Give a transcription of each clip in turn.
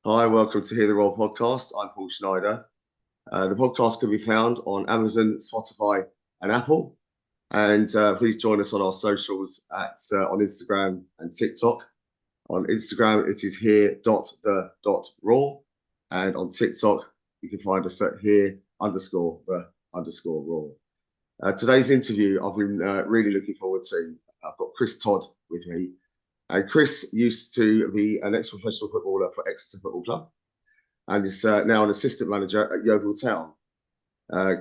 Hi, welcome to Hear the Roll podcast. I'm Paul Schneider. The podcast can be found on Amazon, Spotify, and Apple. And please join us on our socials on Instagram and TikTok. On Instagram, it is here.the.raw. And on TikTok, you can find us at here_the_raw. Today's interview, I've been really looking forward to. I've got Chris Todd with me. And Chris used to be an ex-professional footballer for Exeter Football Club and is now an assistant manager at Yeovil Town.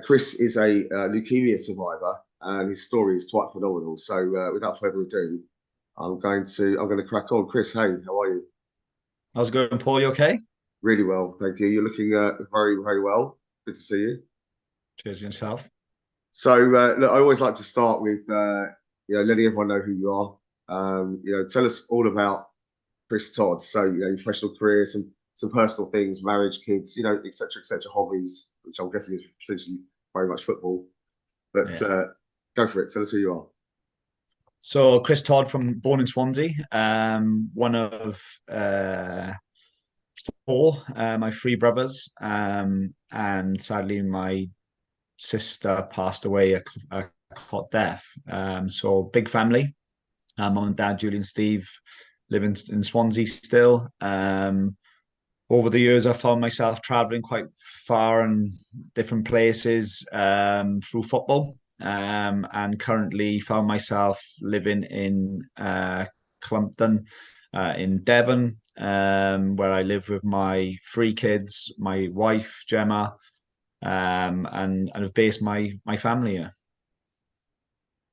Chris is a leukemia survivor, and his story is quite phenomenal. So, without further ado, I'm going to crack on. Chris, hey, how are you? How's it going, Paul? You okay? Really well, thank you. You're looking very, very well. Good to see you. Cheers yourself. So, look, I always like to start with letting everyone know who you are. Tell us all about Chris Todd. So, your professional career, some personal things, marriage, kids, etc., hobbies, which I'm guessing is essentially very much football. But Yeah. go for it. Tell us who you are. So Chris Todd from born in Swansea, one of four, my three brothers, and sadly my sister passed away a cot death. So big family. Mum and dad, Julie and Steve, live in Swansea still. Over the years, I found myself traveling quite far and different places through football, and currently found myself living in Clumpton, in Devon, where I live with my three kids, my wife Gemma, and have based my family here.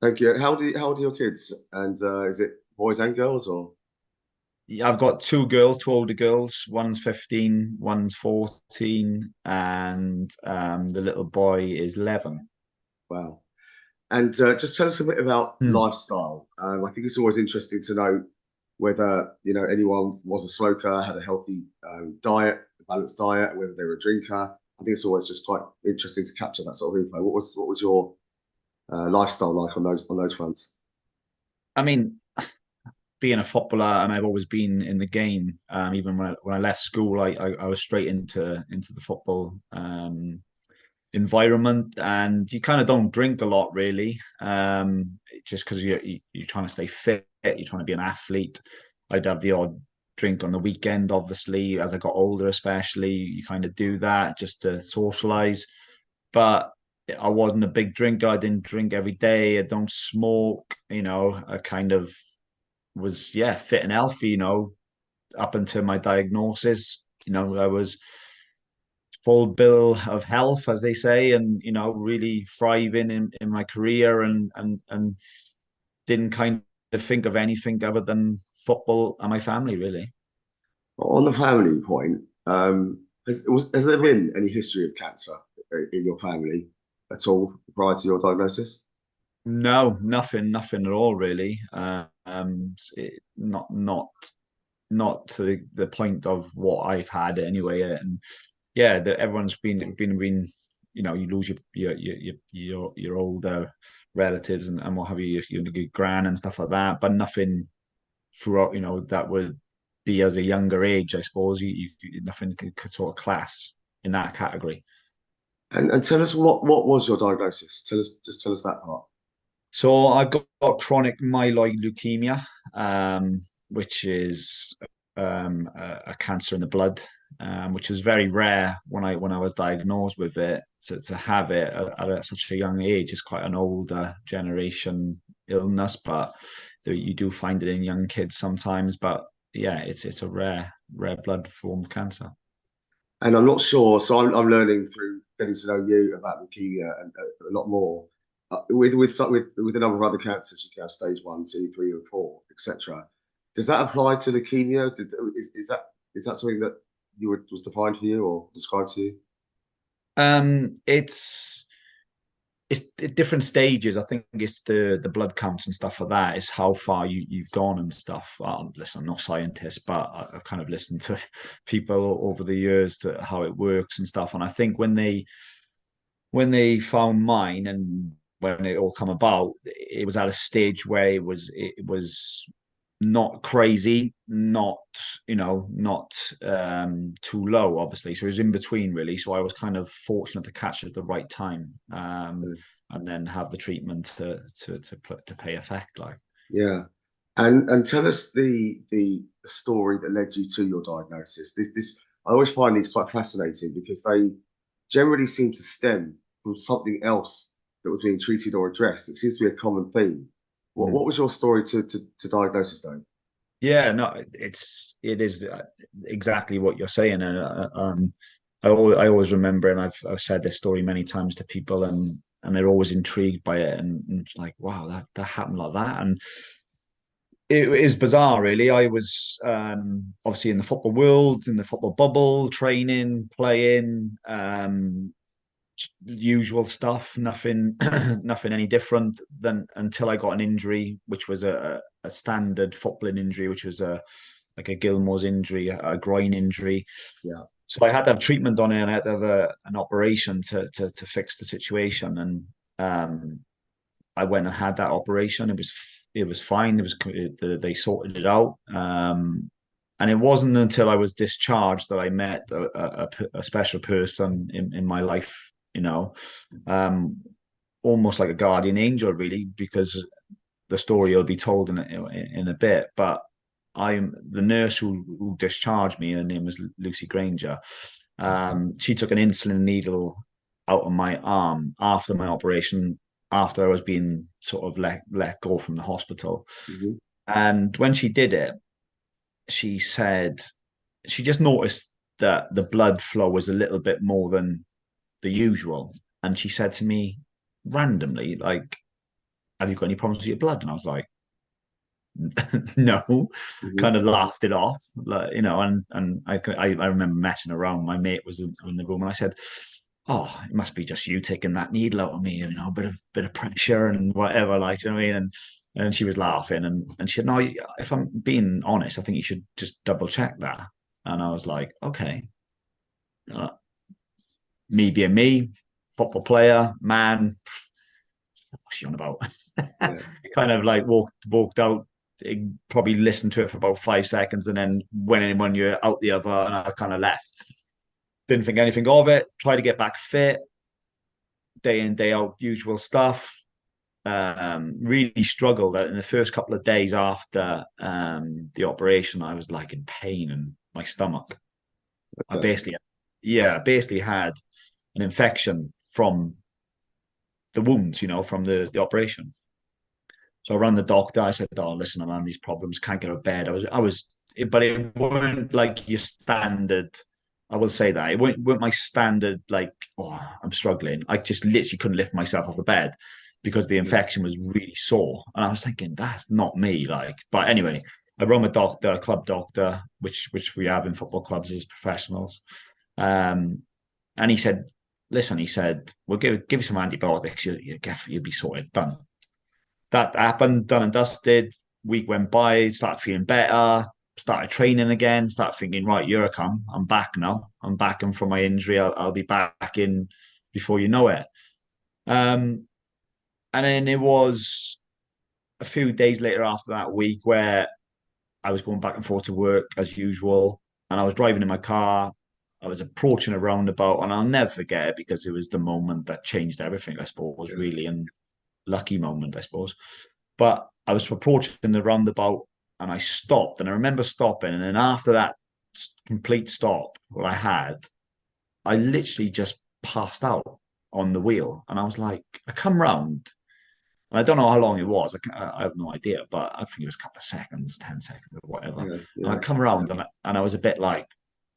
Thank you. How old are your kids? And is it boys and girls or? Yeah, I've got two girls, two older girls. One's 15, one's 14, and the little boy is 11. Wow. And just tell us a bit about Hmm. lifestyle. I think it's always interesting to know whether anyone was a smoker, had a healthy diet, a balanced diet, whether they were a drinker. I think it's always just quite interesting to capture that sort of info. What was your lifestyle like on those fronts? I mean, being a footballer, and I've always been in the game. Even when I left school, I was straight into the football environment, and you kind of don't drink a lot really, just because you're trying to stay fit, you're trying to be an athlete. I'd have the odd drink on the weekend, obviously. As I got older, especially, you kind of do that just to socialize. But I wasn't a big drinker. I didn't drink every day. I don't smoke. I kind of was, yeah, fit and healthy. Up until my diagnosis. I was full bill of health, as they say, and really thriving in my career, and didn't kind of think of anything other than football and my family, really. On the family point, has there been any history of cancer in your family at all prior to your diagnosis? No, nothing at all, really. Not to the point of what I've had anyway. And yeah, everyone's been. You lose your older relatives and what have you, your gran and stuff like that, but nothing throughout. That would be as a younger age, I suppose. Nothing could sort of class in that category. And tell us what was your diagnosis? Tell us that part. So I've got chronic myeloid leukemia, which is a cancer in the blood, which was very rare when I was diagnosed with it. To have it at such a young age is quite an older generation illness, but you do find it in young kids sometimes. But yeah, it's a rare blood form of cancer. And I'm not sure, so I'm learning through getting to know you about leukemia and a lot more. With a number of other cancers, you can have stage one, two, three, and four, etc. Does that apply to leukemia? Is that something that was defined for you or described to you? It's at different stages. I think it's the blood counts and stuff like that. It's how far you've gone and stuff. Listen, I'm not a scientist, but I've kind of listened to people over the years to how it works and stuff. And I think when they found mine and when it all come about, it was at a stage where it was not crazy, not not too low, obviously. So it was in between, really. So I was kind of fortunate to catch it at the right time, and then have the treatment to pay effect, like. Yeah. And tell us the story that led you to your diagnosis. This I always find these quite fascinating because they generally seem to stem from something else that was being treated or addressed. It seems to be a common theme. What was your story to diagnosis, though? Yeah, no, it is exactly what you're saying, and I always remember, and I've said this story many times to people, and they're always intrigued by it, and like, wow, that happened like that, and it is bizarre, really. I was obviously in the football world, in the football bubble, training, playing, usual stuff, nothing nothing any different than until I got an injury, which was a standard footballing injury, which was like a Gilmore's injury, a groin injury. Yeah. So I had to have treatment on it, and I had to have an operation to fix the situation. And I went and had that operation. It was fine. They sorted it out. And it wasn't until I was discharged that I met a special person in my life, um, almost like a guardian angel, really, because the story will be told in a bit. But I'm the nurse who discharged me. Her name was Lucy Granger. She took an insulin needle out of my arm after my operation, after I was being sort of let go from the hospital. Mhm. And when she did it, she said she just noticed that the blood flow was a little bit more than the usual. And she said to me randomly, like, have you got any problems with your blood? And I was like, no, Mhm. kind of laughed it off, like, and I remember messing around. My mate was in the room, and I said, "Oh, it must be just you taking that needle out of me, a bit of pressure and whatever, like, you know what I mean." And she was laughing, and she said, "No, if I'm being honest, I think you should just double check that." And I was like, "Okay." Uh, Me being me, football player, man, what's she on about? Yeah. Kind of like walked out, probably listened to it for about 5 seconds, and then went in one ear, out the other, and I kind of left. Didn't think anything of it. Tried to get back fit, day in, day out, usual stuff. Really struggled in the first couple of days after the operation. I was like in pain in my stomach. I Okay. basically had an infection from the wounds, from the operation. So I rang the doctor. I said, "Oh, listen, I'm having these problems. Can't get out of bed." But it weren't like your standard. I will say that it weren't my standard. Like, oh, I'm struggling. I just literally couldn't lift myself off the bed because the Yeah. infection was really sore. And I was thinking, that's not me. Like, but anyway, I rang my doctor, a club doctor, which we have in football clubs as professionals. Um, and he said, "Listen," he said, "we'll give you some antibiotics. You'll be sorted, done." That happened, done and dusted. Week went by, started feeling better, started training again, started thinking, right, here I come. I'm back now. I'm back and from my injury. I'll be back in before you know it. Um, and then it was a few days later after that week where I was going back and forth to work as usual. And I was driving in my car. I was approaching a roundabout, and I'll never forget it because it was the moment that changed everything, I suppose, Yeah. really. And lucky moment, I suppose. But I was approaching the roundabout, and I stopped. And I remember stopping. And then after that complete stop, what I literally just passed out on the wheel. And I was like, I come round. And I don't know how long it was. I have no idea, but I think it was a couple of seconds, 10 seconds or whatever. Yeah. And I Yeah. come around, and I was a bit like,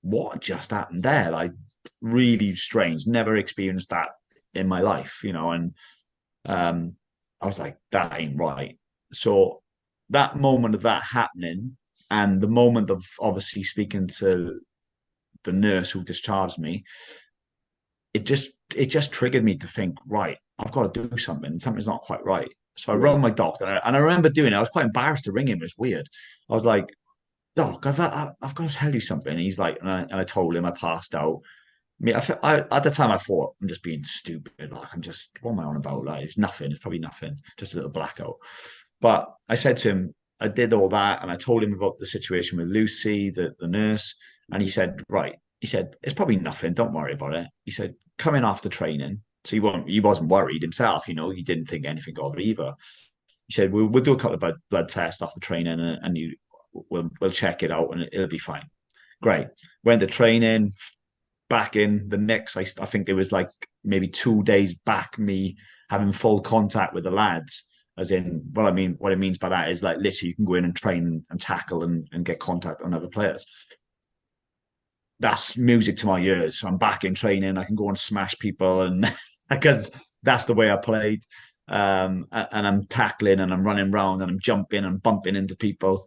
what just happened there? Like, really strange. Never experienced that in my life, And um, I was like, that ain't right. So that moment of that happening, and the moment of obviously speaking to the nurse who discharged me, it just triggered me to think, right, I've got to do something. Something's not quite right. So I Yeah. rang my doctor, and I remember doing it. I was quite embarrassed to ring him. It was weird. I was like, "Doc, I've got to tell you something." And he's like, and I told him I passed out. At the time I thought I'm just being stupid. Like, I'm just, what am I on about? Like, it's nothing. It's probably nothing. Just a little blackout. But I said to him, I did all that, and I told him about the situation with Lucy, the nurse, and he said, right. He said, it's probably nothing. Don't worry about it. He said, come in after training. So he wasn't worried himself. He didn't think anything of it either. He said, we'll do a couple of blood tests after training, and we'll check it out, and it'll be fine. Great. Went to training, back in the next. I think it was like maybe 2 days back. Me having full contact with the lads, as in, well, I mean, what it means by that is like literally you can go in and train and tackle and get contact on other players. That's music to my ears. So I'm back in training. I can go and smash people, and because that's the way I played. And I'm tackling and I'm running around and I'm jumping and bumping into people.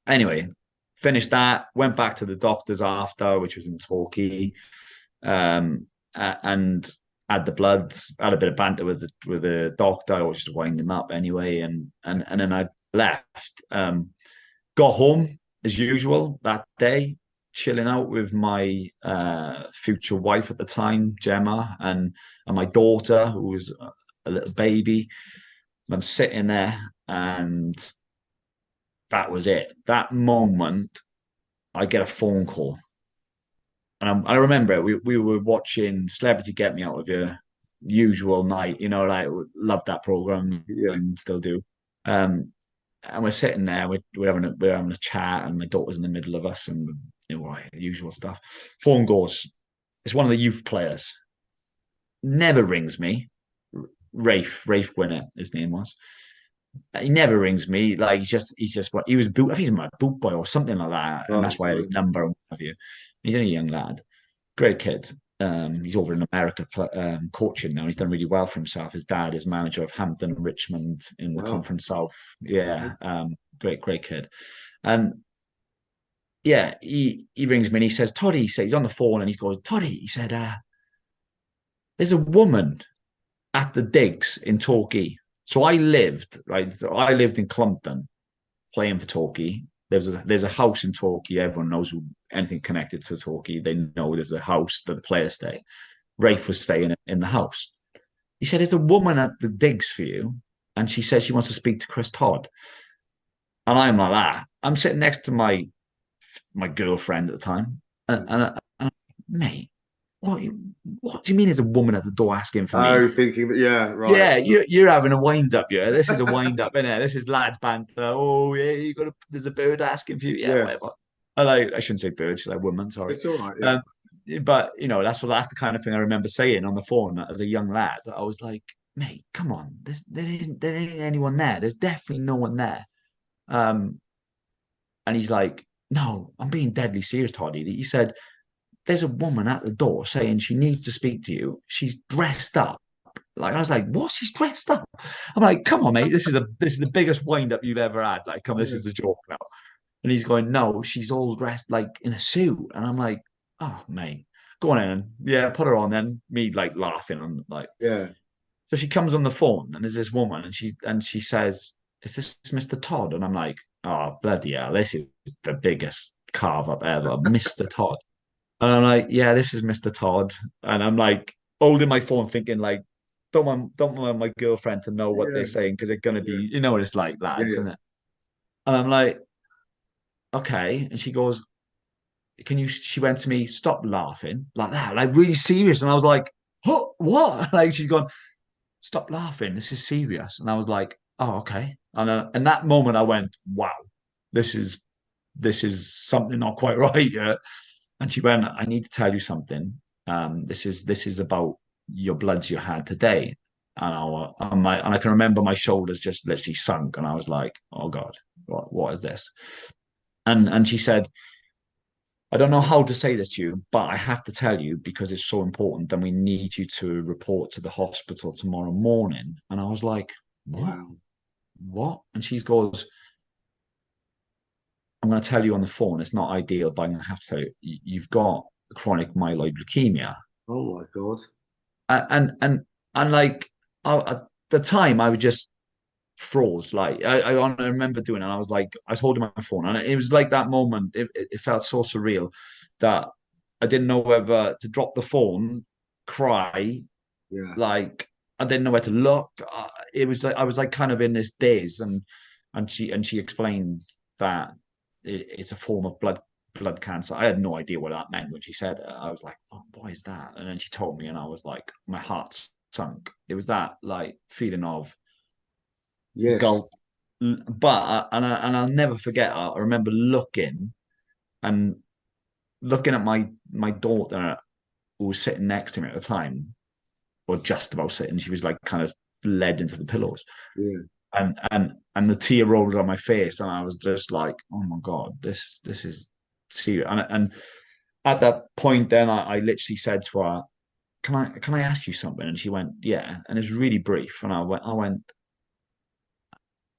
Anyway, finished that. Went back to the doctors after, which was in Torquay, and had the bloods. Had a bit of banter with the doctor. I was just winding him up anyway, and then I left. Got home as usual that day, chilling out with my future wife at the time, Gemma, and my daughter, who was a little baby. And I'm sitting there, and that was it. That moment, I get a phone call, and I remember it. We were watching Celebrity Get Me Out of Your Usual Night. Like love that program Yeah. and still do. Um, and we're sitting there, we're having a chat, and my daughter's in the middle of us, and right, the usual stuff. Phone goes. It's one of the youth players. Never rings me. Rafe Gwinnett, his name was. He never rings me. Like he's just what he was boot. I think he's my boot boy or something like that, and that's why I had his number. And what have you? He's only a young lad, great kid. He's over in America coaching now. He's done really well for himself. His dad is manager of Hampton and Richmond in the Conference South. Yeah, great kid. And yeah, he rings me and he says, Toddy, he says he's on the phone and he's going, Toddy, he said, there's a woman at the digs in Torquay. So I lived in Clumpton playing for Torquay. There's a house in Torquay. Everyone knows anything connected to Torquay. They know there's a house that the players stay. Rafe was staying in the house. He said, there's a woman at the digs for you. And she says she wants to speak to Chris Todd. And I'm like that. I'm sitting next to my girlfriend at the time. And mate, what do you mean there's a woman at the door asking for me? Oh, thinking, yeah, right. Yeah, you're having a wind up, yeah. This is a wind up, innit? This is lads banter. Oh, yeah, there's a bird asking for you. Yeah, whatever. I shouldn't say bird, should I woman, sorry. It's all right, yeah. But that's the kind of thing I remember saying on the phone as a young lad. I was like, mate, come on, there ain't anyone there. There's definitely no one there. And he's like, no, I'm being deadly serious, Toddy. He said, there's a woman at the door saying she needs to speak to you. She's dressed up. Like I was like, what? She's dressed up. I'm like, come on, mate. This is the biggest wind up you've ever had. Like, come, this is a joke now. And he's going, no, she's all dressed like in a suit. And I'm like, oh, mate, go on in. Yeah, put her on then. Me like laughing and like, yeah. So she comes on the phone and there's this woman and she says, is this Mr. Todd? And I'm like, oh, bloody hell, this is the biggest carve up ever, Mr. Todd. And I'm like, yeah, this is Mr. Todd. And I'm like holding my phone thinking like, don't want my girlfriend to know what they're saying because they're gonna be, what it's like, lads, isn't it? And I'm like, okay. And she goes, she went to me, stop laughing like that, like really serious. And I was like, what? Like she's gone, stop laughing. This is serious. And I was like, oh, okay. And in that moment I went, wow, this is something not quite right yet. And she went, I need to tell you something. This is about your bloods you had today. And I can remember my shoulders just literally sunk. And I was like, oh God, what is this? And she said, I don't know how to say this to you, but I have to tell you because it's so important. And we need you to report to the hospital tomorrow morning. And I was like, what? Wow. What? And she goes, I'm going to tell you on the phone. It's not ideal, but I'm going to have to tell you, you've got chronic myeloid leukemia. Oh my God. And like at the time, I was just froze. Like I remember doing it. And I was like, I was holding my phone, and it was like that moment. It felt so surreal that I didn't know whether to drop the phone, cry, like I didn't know where to look. It was like I was like kind of in this daze, and and she explained that it's a form of blood cancer. I had no idea what that meant when she said it. I was like, oh, what is that? And then she told me, and I was like, my heart sunk. It was that like feeling of Yes. gulp. But and I'll never forget. I remember and looking at my daughter who was sitting next to me at the time, or just about sitting. She was like kind of led into the pillows, Yeah. and the tear rolled on my face, and I was just like, oh my god, this is serious. And at that point, then I literally said to her, can I ask you something? And she went, yeah. And it's really brief. And I went,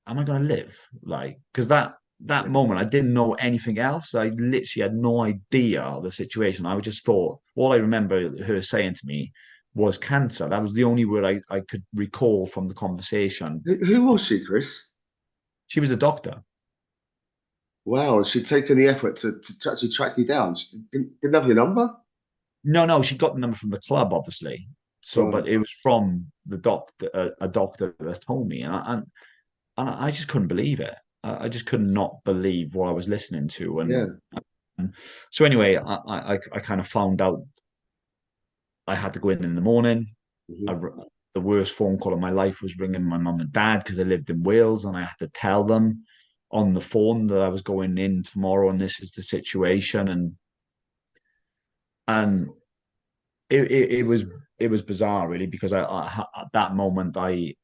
am I going to live? Like, because that Yeah. moment, I didn't know anything else. I literally had no idea of the situation. I just thought, all I remember her saying to me was cancer. That was the only word I could recall from the conversation. Who was she, Chris? She was a doctor. Wow, she'd taken the effort to actually track you down. She didn't have your number? No, no, she got the number from the club, obviously. So, Right. but it was from the doctor, a doctor that told me, and I just couldn't believe it. I just could not believe what I was listening to, Yeah. and so anyway, I kind of found out I had to go in the morning. I, Hmm. the worst phone call of my life was ringing my mum and dad because they lived in Wales, and I had to tell them on the phone that I was going in tomorrow, and this is the situation, and it was bizarre really because at that moment I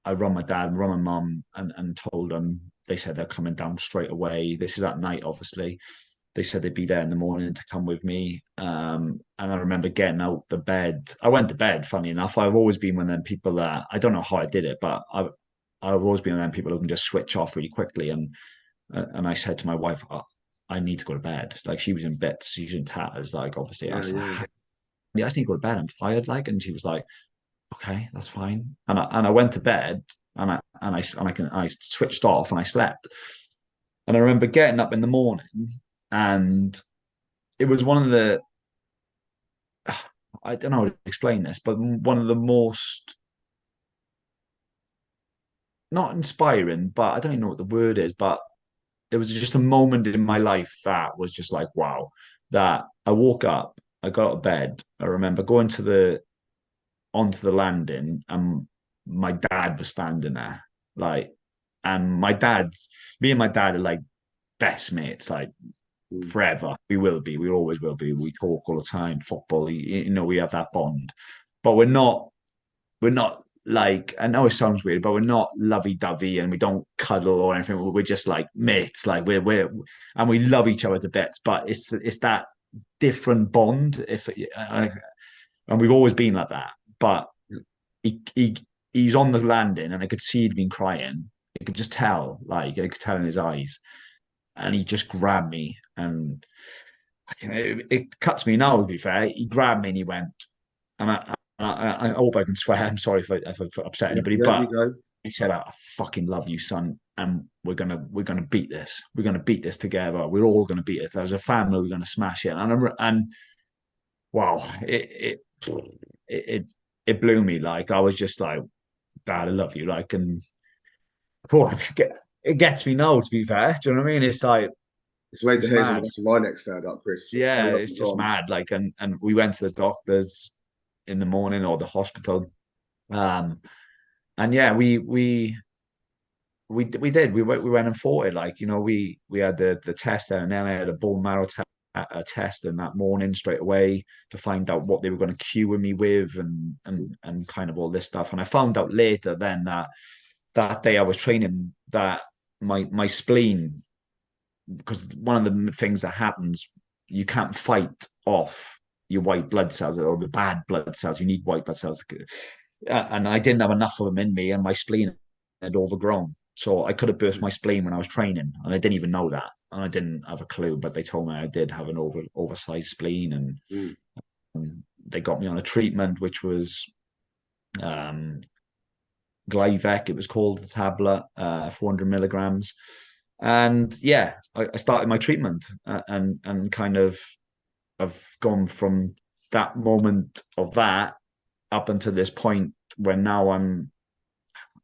run my dad, run my mum, and told them. They said they're coming down straight away. This is at night, obviously. They said they'd be there in the morning to come with me. And I remember getting out the bed. I went to bed. Funny enough, I've always been one of them people that I don't know how I did it, but I've always been one of them people who can just switch off really quickly. And I said to my wife, oh, I need to go to bed. Like she was in bits, she was in tatters. Like obviously, I Yeah, said, yeah. yeah, I just need to go to bed. I'm tired. Like, and she was like, okay, that's fine. And I went to bed and I switched off and I slept. And I remember getting up in the morning and it was one of the I don't know how to explain this, but one of the most not inspiring, but I don't even know what the word is, but there was just a moment in my life that was just like, wow, that I woke up, I got out of bed. I remember going to the onto the landing and my dad was standing there. Like, and me and my dad are like best mates, like Mm. forever. We will be, we always will be. We talk all the time, football, we have that bond. But we're not like, I know it sounds weird, but we're not lovey-dovey and we don't cuddle or anything. We're just like mates, like and we love each other to bits, but it's that different bond. And we've always been like that. But he's on the landing, and I could see he'd been crying. I could just tell, like I could tell in his eyes, and he just grabbed me, and it cuts me now. To be fair, he grabbed me and he went, and I hope I can swear. I'm sorry if I've upset Yeah, anybody, yeah, you but go. he said, "I fucking love you, son, and we're gonna beat this. We're gonna beat this together. We're all gonna beat it. As a family, we're gonna smash it." And wow, it it blew me. Like I was just like, Dad, I love you. Like, and oh, it gets me now. To be fair, do you know what I mean? It's like It's made the it's hairs on the mad. back of my neck stand up, Chris. Yeah, Funny up it's and just gone. mad. Like, and we went to the doctors in the morning or the hospital. Um, and yeah, we did. We went and fought it. Like, we had the test there, and then I had a bone marrow a test in that morning straight away to find out what they were going to cure me with and kind of all this stuff. And I found out later then that day I was training that my spleen, because one of the things that happens, you can't fight off your white blood cells or the bad blood cells. You need white blood cells, and I didn't have enough of them in me, and my spleen had overgrown. So I could have burst my spleen when I was training, and I didn't even know that, and I didn't have a clue. But they told me I did have an oversized spleen, Mm. and they got me on a treatment which was um, Glyvec. It was called a tablet, 400 milligrams, and yeah, I started my treatment, and kind of I've gone from that moment of that up until this point where now I'm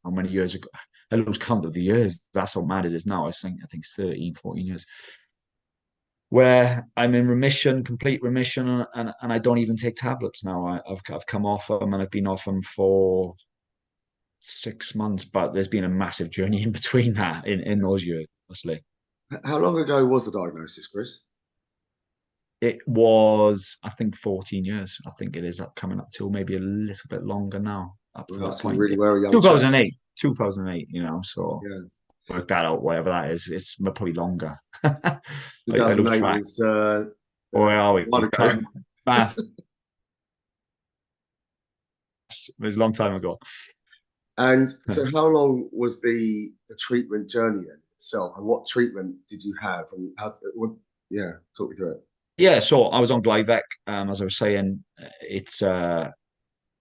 how many years ago? I lose count of the years. That's how mad it is now. I think it's 13, 14 years where I'm in remission, complete remission, and I don't even take tablets now. I've come off them and I've been off them for 6 months, but there's been a massive journey in between that in those years, honestly. How long ago was the diagnosis, Chris? It was, I think, 14 years. I think it is up coming up to maybe a little bit longer now, up to Well, that so you point. really were a young chap. 2008, 2008, so Yeah, work that out, whatever that is. It's probably longer. I lose 2008 track. is Where are a we? while ago. Math. It was a long time ago. And so, how long was the treatment journey in itself, and what treatment did you have, and yeah, talk me through it. Yeah, so I was on Glyvec, as I was saying. It's I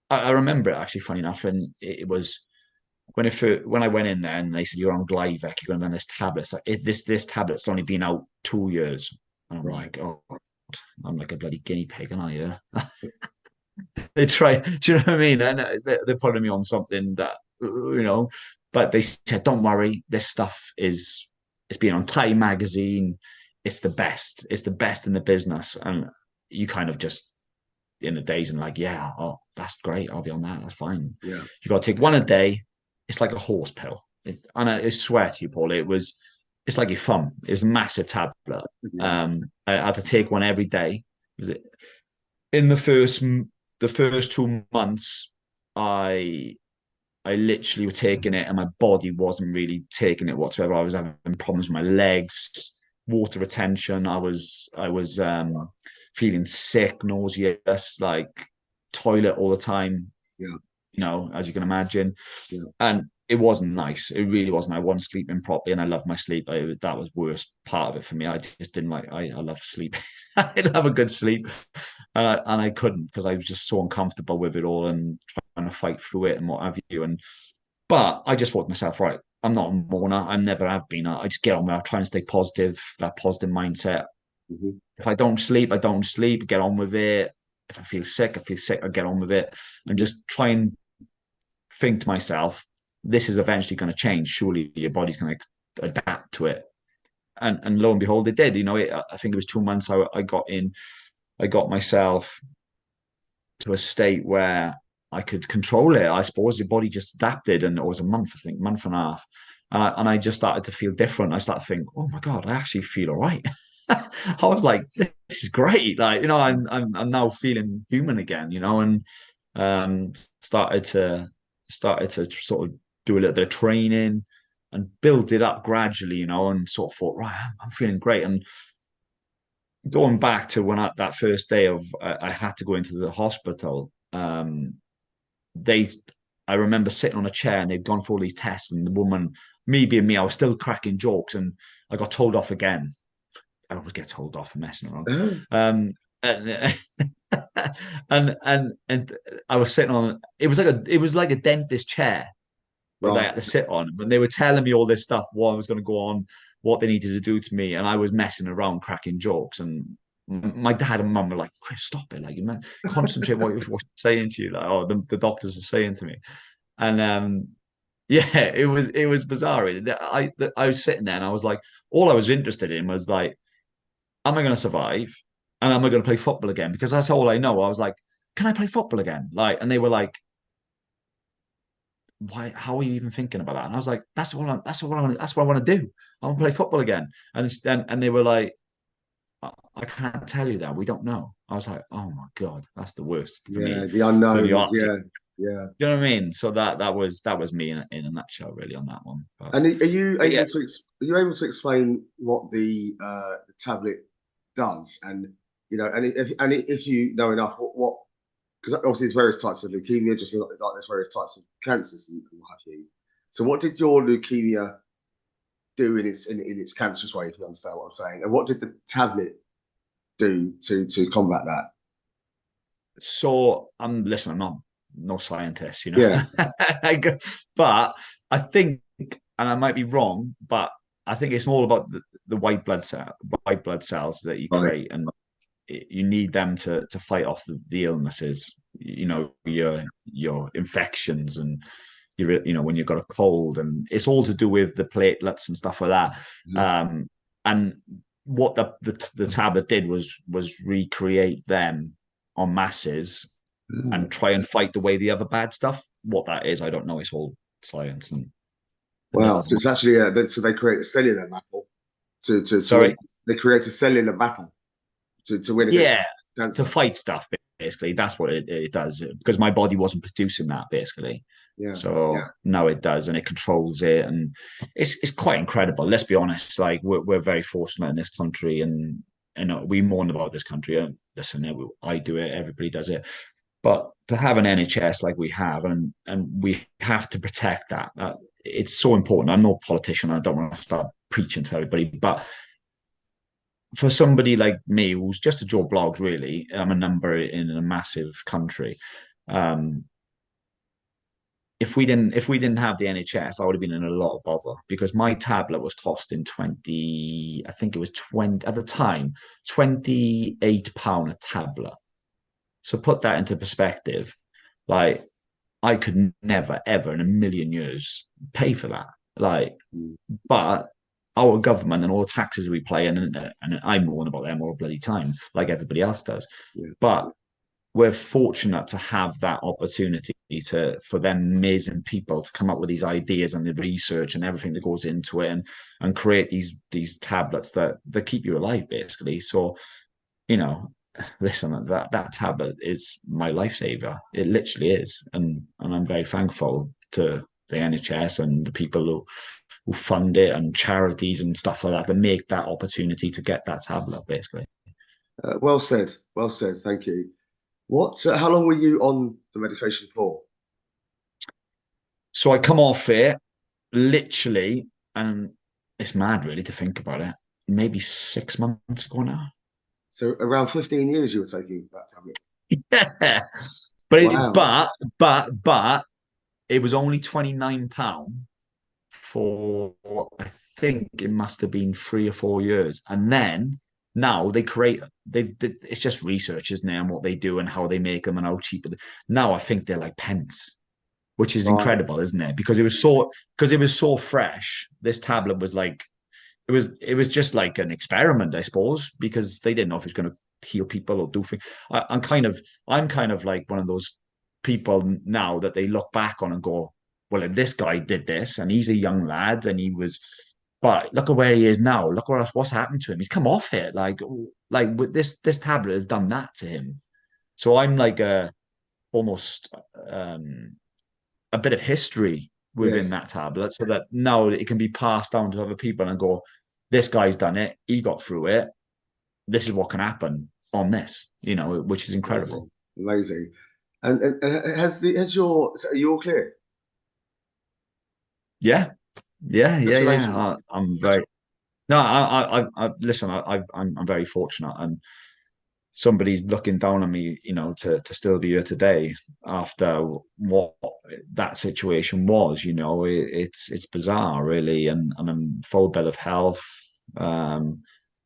remember it actually, funny enough, and it was when I went in there and they said you're on Glyvec, you're going to be on this tablet. It's like, this tablet's only been out 2 years, and I'm Right. like, oh, I'm like a bloody guinea pig, and they try, do you know what I mean? And they're putting me on something that but they said, don't worry, this stuff it's been on Time magazine. It's the best. It's the best in the business, and you kind of just in the days and like, yeah, oh, that's great. I'll be on that. That's fine. Yeah. You got to take one a day. It's like a horse pill. And I swear to you, Paul, it's like your thumb. It's a massive tablet. Yeah. I had to take one every day. Was it in the first 2 months? I literally was taking it, and my body wasn't really taking it whatsoever. I was having problems with my legs, water retention. I was feeling sick, nauseous, like toilet all the time. Yeah. As you can imagine, Yeah. and it wasn't nice. It really wasn't. I wasn't sleeping properly, and I loved my sleep. That was the worst part of it for me. I just didn't like. I love sleep. I love a good sleep, and I couldn't because I was just so uncomfortable with it all and trying to fight through it and what have you. But I just thought to myself, right, I'm not a mourner. I never have been. I just get on with it. I try and stay positive, that positive mindset. Mhm. If I don't sleep, I don't sleep. Get on with it. If I feel sick, I feel sick. I get on with it, and just try and think to myself, this is eventually going to change. Surely your body's going to adapt to it. And lo and behold, it did. I think it was 2 months. I got in. I got myself to a state where I could control it. I suppose your body just adapted, and it was a month, I think, month and a half, and I just started to feel different. I started to think, oh my god, I actually feel all right. I was like, this is great. Like, I'm now feeling human again. And um, started to started to sort of do a little bit of training and build it up gradually. And sort of thought, right, I'm feeling great. And going back to that first day of I had to go into the hospital. They I remember sitting on a chair and they'd gone through all these tests, and the woman, me being me, I was still cracking jokes, and I got told off again. I always get told off for messing around. Oh, And and I was sitting on it was like a dentist chair that I right. had to sit on. When they were telling me all this stuff, what was going to go on, what they needed to do to me, and I was messing around, cracking jokes. And my dad and mum were like, "Chris, stop it! Like, you man, concentrate what you're saying to you." Like, oh, the doctors were saying to me, and yeah, it was bizarre. I was sitting there, and I was like, all I was interested in was like, am I going to survive, and am I going to play football again? Because that's all I know. I was like, can I play football again? Like, and they were like, why, how are you even thinking about that? And I was like, that's what I want to do. I want to play football again. And they were like, I can't tell you that. We don't know. I was like, oh my God, that's the worst for me. Yeah, the So the unknowns. answer, Yeah. Yeah. you know what I mean? So that was me in a nutshell, really, on that one. But, And are you but yeah, able to explain what the tablet does, and if you know enough, what because obviously there's various types of leukemia, just like there's various types of cancers and what have you. So what did your leukemia do in its cancerous way, if you understand what I'm saying? And what did the tablet do to combat that? so listen, I'm not no scientist, Yeah, but I think, and I might be wrong, but I think it's more about the white blood cells that you right. create, and you need them to fight off the illnesses, your infections, and when you've got a cold, and it's all to do with the platelets and stuff like that. And what the tablet did was recreate them on masses and try and fight away the other bad stuff. What that is, I don't know. It's all science and the Wow. devil. So it's actually so they create a cellular battle to win. Sorry. They create a cellular battle to win against Yeah, to cancer. fight stuff, basically. That's what it does, because my body wasn't producing that, basically. Yeah. So Yeah. now it does, and it controls it, and it's quite incredible. Let's be honest, like we're very fortunate in this country, and we mourn about this country. And listen, I do it, everybody does it, but to have an NHS like we have, and we have to protect that. It's so important. I'm no politician. I don't want to start preaching to everybody, but for somebody like me who's just a Joe Blogs, really, I'm a number in a massive country. Um, if we didn't have the NHS, I would have been in a lot of bother, because my tablet was costing 20, I think it was 20 at the time, £28 a tablet. So put that into perspective, like I could never, ever in a million years pay for that. Like, Mm. but our government and all the taxes we pay, and I mourn about them all the bloody time, like everybody else does. Yeah. But we're fortunate to have that opportunity for them amazing people to come up with these ideas and the research and everything that goes into it, and create these tablets that keep you alive, basically. So, you know, listen, that tablet is my lifesaver. It literally is, and I'm very thankful to the NHS and the people who fund it, and charities and stuff like that make that opportunity to get that tablet, basically. Well said. Well said. Thank you. What? How long were you on the medication for? So I come off it literally, and it's mad really to think about it. Maybe 6 months ago now. So around 15 years you were taking that tablet. Yeah, but Wow. but it was only £29 for, I think it must have been 3 or 4 years, and then now it's just research, isn't it, and what they do and how they make them and how cheap. Now I think they're like pence, which is Right. incredible, isn't it? Because it was so fresh. This tablet was like it was just like an experiment, I suppose, because they didn't know if it was going to heal people or do things. I'm kind of like one of those people now that they look back on and go, well, if this guy did this, and he's a young lad, and but look at where he is now. Look what's happened to him. He's come off it. Like with this tablet has done that to him. So I'm like almost a bit of history within Yes. that tablet, so that now it can be passed down to other people and go, this guy's done it, he got through it, this is what can happen on this, which is incredible. Amazing. Amazing. And are you all clear? Yeah, yeah, yeah, yeah. Congratulations. I'm very no, I listen. I'm very fortunate, and somebody's looking down on me, to still be here today after what that situation was. It's bizarre, really, and I'm full bit of health. Um,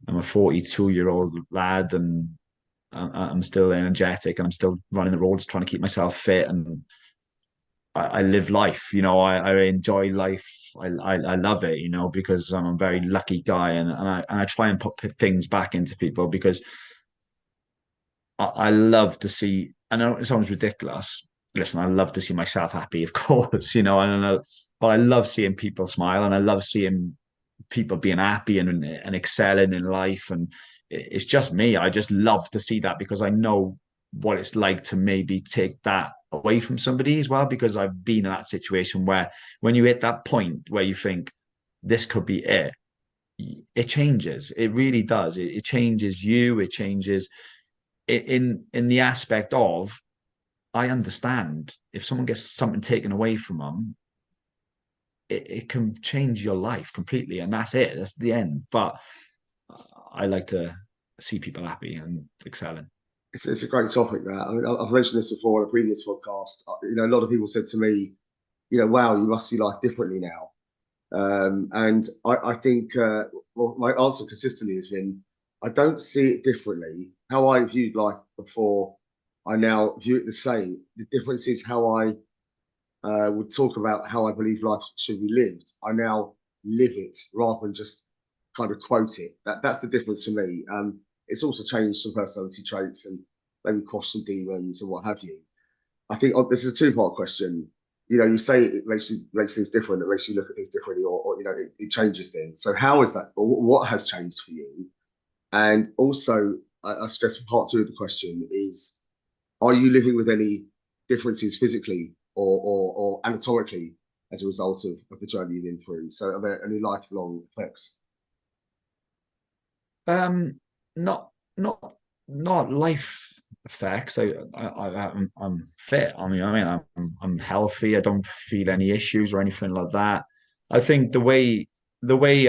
I'm a 42-year-old lad, and I'm still energetic, and I'm still running the roads, trying to keep myself fit, and I live life. I enjoy life. I love it. Because I'm a very lucky guy, and I try and put things back into people, because I love to see. I know it sounds ridiculous. Listen, I love to see myself happy, of course. I don't know, but I love seeing people smile, and I love seeing people being happy and excelling in life. And it's just me. I just love to see that, because I know what it's like to maybe take that away from somebody as well, because I've been in that situation where when you hit that point where you think this could be it changes. It really does. It changes you. It changes in the aspect of, I understand if someone gets something taken away from them, it can change your life completely, and that's it. That's the end. But I like to see people happy and excelling. It's a great topic that. I mean, I've mentioned this before on a previous podcast. A lot of people said to me, wow, you must see life differently now. And I think, well, my answer consistently has been, I don't see it differently. How I viewed life before, I now view it the same. The difference is how I would talk about how I believe life should be lived, I now live it rather than just kind of quote it. That's the difference for me. It's also changed some personality traits and maybe quashed some demons and what have you. I think this is a two-part question. You know, you say it makes things different, it makes you look at things differently, or you know, it changes things. So how is that? Or what has changed for you? And also, I stress part two of the question is: are you living with any differences physically or anatomically as a result of the journey you've been through? So, are there any lifelong effects? Um, not not not life effects. I'm fit. I'm healthy. I don't feel any issues or anything like that. I think the way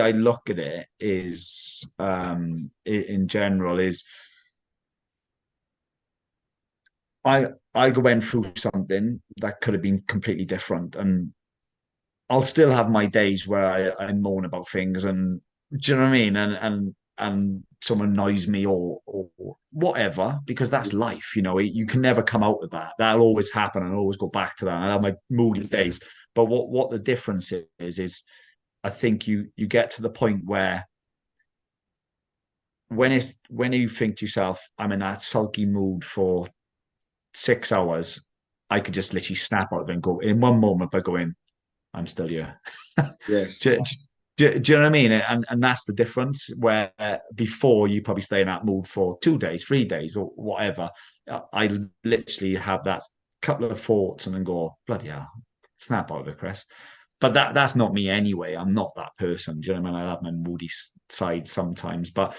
I look at it is, in general, is I went through something that could have been completely different, and I'll still have my days where I moan about things, and do you know what I mean? And someone annoys me or whatever, because that's life, you know. You can never come out of that. That'll always happen, and I'll always go back to that. I have my moody days. But what the difference is I think you get to the point where when you think to yourself, I'm in that sulky mood for 6 hours, I could just literally snap out of it and go in one moment by going, I'm still here. Yes. do, do you know what I mean? And that's the difference. Where before you probably stay in that mood for 2 days, 3 days, or whatever. I literally have that couple of thoughts and then go, bloody hell, snap out of it, Chris. But that's not me anyway. I'm not that person. Do you know what I mean? I have my moody side sometimes, but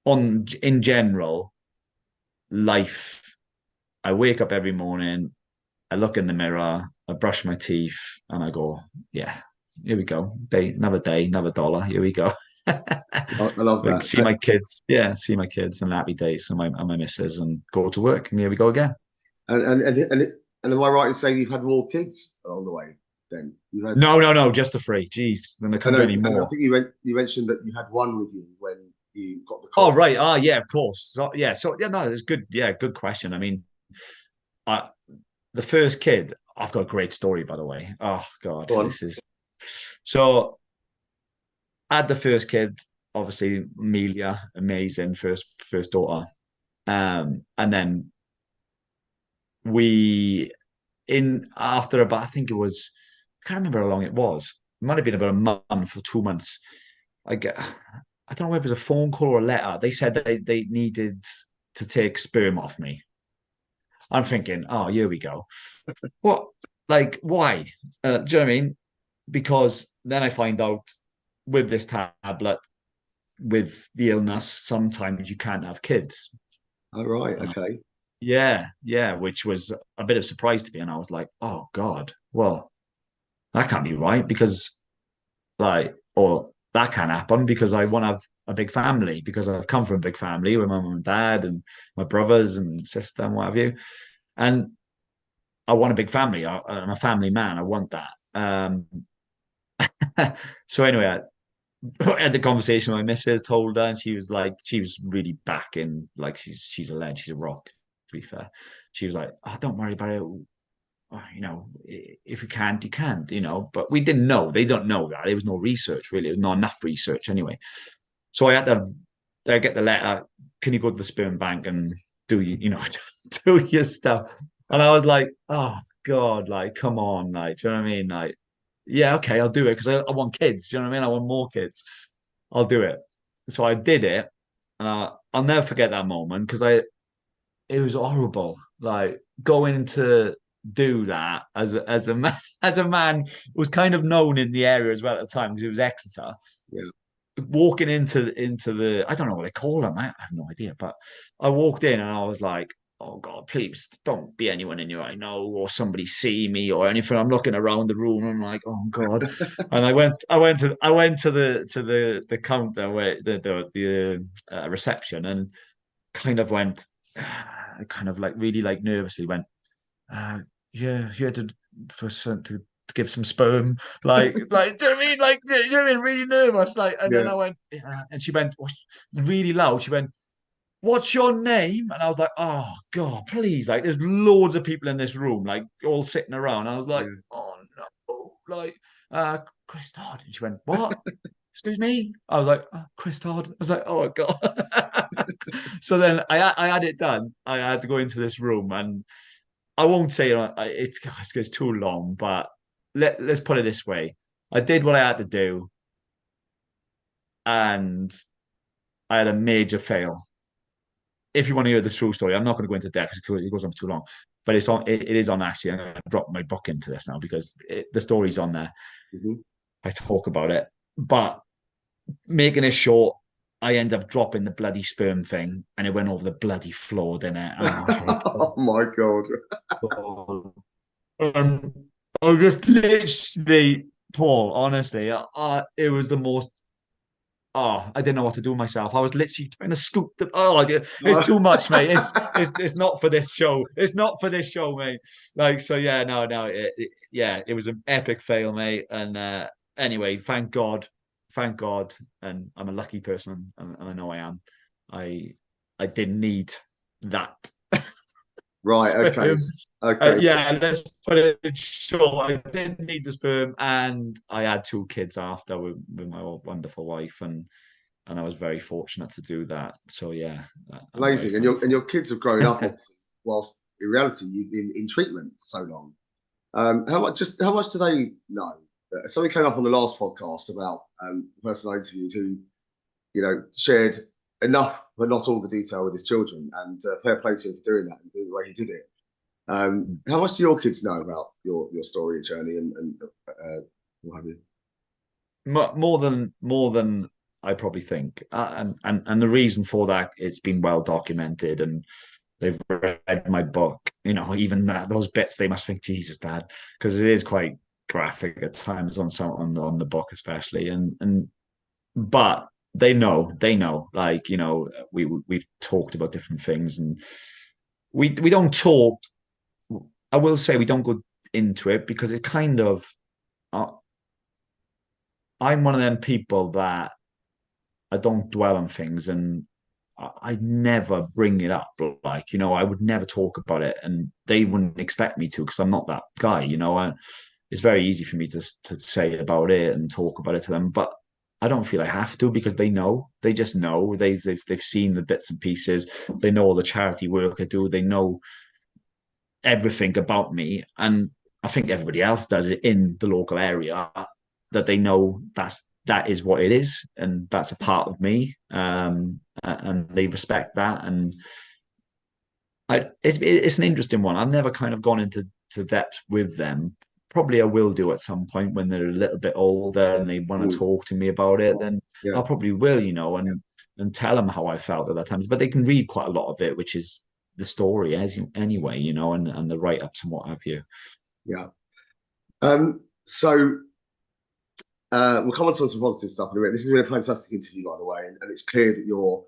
in general, life. I wake up every morning. I look in the mirror, I brush my teeth, and I go, yeah, here we go. Another day, another dollar. Here we go. I love Like that. see my kids, yeah, see my kids and happy days and my missus, and go to work, and here we go again. And am I right in saying you've had more kids along the way? Then you had. No, no, no, just the free. Jeez, then I I couldn't do know any because I more. think you mentioned that you had one with you when you got the Oh, call. right. Ah, yeah, of course. So yeah, no, it's good. Yeah, good question. I mean, I the first kid, I've got a great story, by the way. Oh God, Go on. this is so. I had the first kid, obviously Amelia, amazing first daughter. And then we in after about, I think it was, I can't remember how long it was. It might have been about a month or 2 months. I don't know if it was a phone call or a letter. They said that they needed to take sperm off me. I'm thinking, oh, here we go. What? Like, why? Do you know what I mean? Because then I find out with this tablet, with the illness, sometimes you can't have kids. All right. Uh, Okay. yeah, which was a bit of a surprise to me. And I was like, oh God, well, that can't be right, because or that can't happen because I want to have a big family, because I've come from a big family with my mum and dad and my brothers and sister and what have you. And I want a big family. I'm a family man. I want that. So anyway, I had the conversation with my missus, told her, and she was really backing, like she's a legend, she's a rock, to be fair. She was like, oh, don't worry about it. You know, if you can't, you can't, you know. But we didn't know. They don't know that. There was no research, really. There was not enough research anyway. So I get the letter, can you go to the sperm bank and you know, do your stuff? And I was like, oh God, like, come on, like, do you know what I mean? Like, yeah, okay, I'll do it because I want kids. Do you know what I mean? I want more kids. I'll do it. So I did it. I'll never forget that moment because it was horrible. Like going to do that as a man, as a man who was kind of known in the area as well at the time, because it was Exeter. Yeah. Walking into the, I don't know what they call them. I have no idea. But I walked in and I was like, oh God, please don't be anyone in here I know, or somebody see me or anything. I'm looking around the room. I'm like, oh God. And I went to the counter, where the reception, and kind of went, kind of like really like nervously went, yeah, here to give some sperm, do you know what I mean? Like, do you know what I mean? Really nervous, like, and then Yeah. I went, yeah. And she went, really loud. She went, what's your name? And I was like, oh God, please. Like, there's loads of people in this room, like all sitting around. I was like, Yeah. oh no, like, Chris Todd. And she went, what? Excuse me? I was like, oh, Chris Todd. I was like, oh God. So then I had it done. I had to go into this room, and I won't say it's too long, but let's put it this way. I did what I had to do, and I had a major fail. If you want to hear the true story, I'm not going to go into depth because it goes on for too long. But it is on actually. I'm going to drop my book into this now because the story's on there. Mhm. I talk about it, but making it short, I end up dropping the bloody sperm thing, and it went over the bloody floor, didn't it? And I was like, Oh my God. oh. I was just literally, Paul. Honestly, it was the most. Oh, I didn't know what to do with myself. I was literally trying to scoop the. Oh, it's too much, mate. It's not for this show. It's not for this show, mate. Like, so yeah, no. Yeah, it was an epic fail, mate. And anyway, thank God, and I'm a lucky person, and I know I am. I I didn't need that Right. Okay. sperm. Okay. Yeah, let's put it short. I didn't need the sperm, and I had two kids after with my wonderful wife, and I was very fortunate to do that. So yeah, I'm very Amazing. And thankful. your kids have grown up, obviously, whilst in reality you've been in treatment for so long. How much do they know? Something came up on the last podcast about the person I interviewed who, shared enough but not all the detail with his children, and fair play to him for doing that and doing the way he did it. How much do your kids know about your story and journey and what have you? More than I probably think, and the reason for that, it's been well documented, and they've read my book. Even those bits, they must think, Jesus, Dad, because it is quite graphic at times on the book, especially, and but they know, like, we've talked about different things, and we don't talk. I will say we don't go into it because it kind of. Uh, I'm one of them people that I don't dwell on things, and I never bring it up. Like, I would never talk about it, and they wouldn't expect me to because I'm not that guy. It's very easy for me to say about it and talk about it to them, but I don't feel I have to because they know. They just know. They've seen the bits and pieces. They know all the charity work I do. They know everything about me, and I think everybody else does it in the local area, that they know that is what it is, and that's a part of me, and they respect that. And it's an interesting one. I've never kind of gone into depth with them. Probably I will do at some point when they're a little bit older and they want to Mm, talk to me about it. Then I yeah, probably will, and tell them how I felt at that times. But they can read quite a lot of it, which is the story as anyway, and the write ups and what have you. yeah. So we'll come on to some positive stuff in a minute. This has been a fantastic interview, by the way, and it's clear that your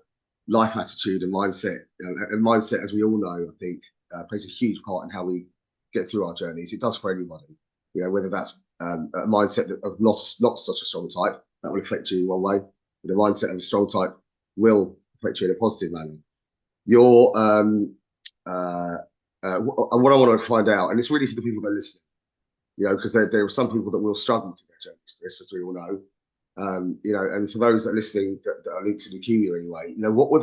life attitude and mindset, and mindset, as we all know, I think, plays a huge part in how we get through our journeys. It does for anybody, whether that's a mindset of not such a strong type that will affect you in one way, but a mindset of a strong type will affect you in a positive manner. Your what I want to find out, and it's really for the people that are listening, because there are some people that will struggle with their journeys, Chris, as we all know. And for those that are listening that are linked to leukemia anyway, what were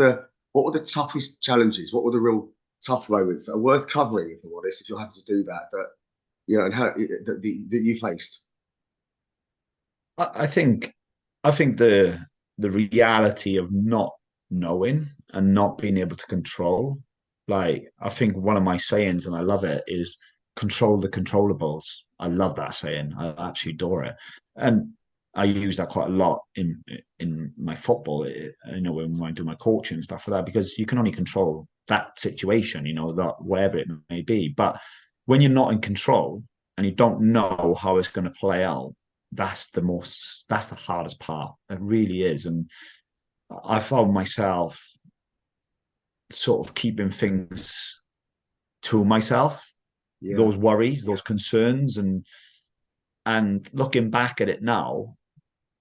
the toughest challenges? What were the real tough moments that are worth covering, if I'm honest, if you're happy to do that, and how that you faced? I think the reality of not knowing and not being able to control, like, I think one of my sayings, and I love it, is control the controllables. I love that saying. I absolutely adore it. And I use that quite a lot in my football, when I do my coaching and stuff like that, because you can only control that situation, that whatever it may be. But when you're not in control and you don't know how it's going to play out, that's the hardest part. It really is. And I found myself sort of keeping things to myself, Yeah, those worries, those concerns, and looking back at it now,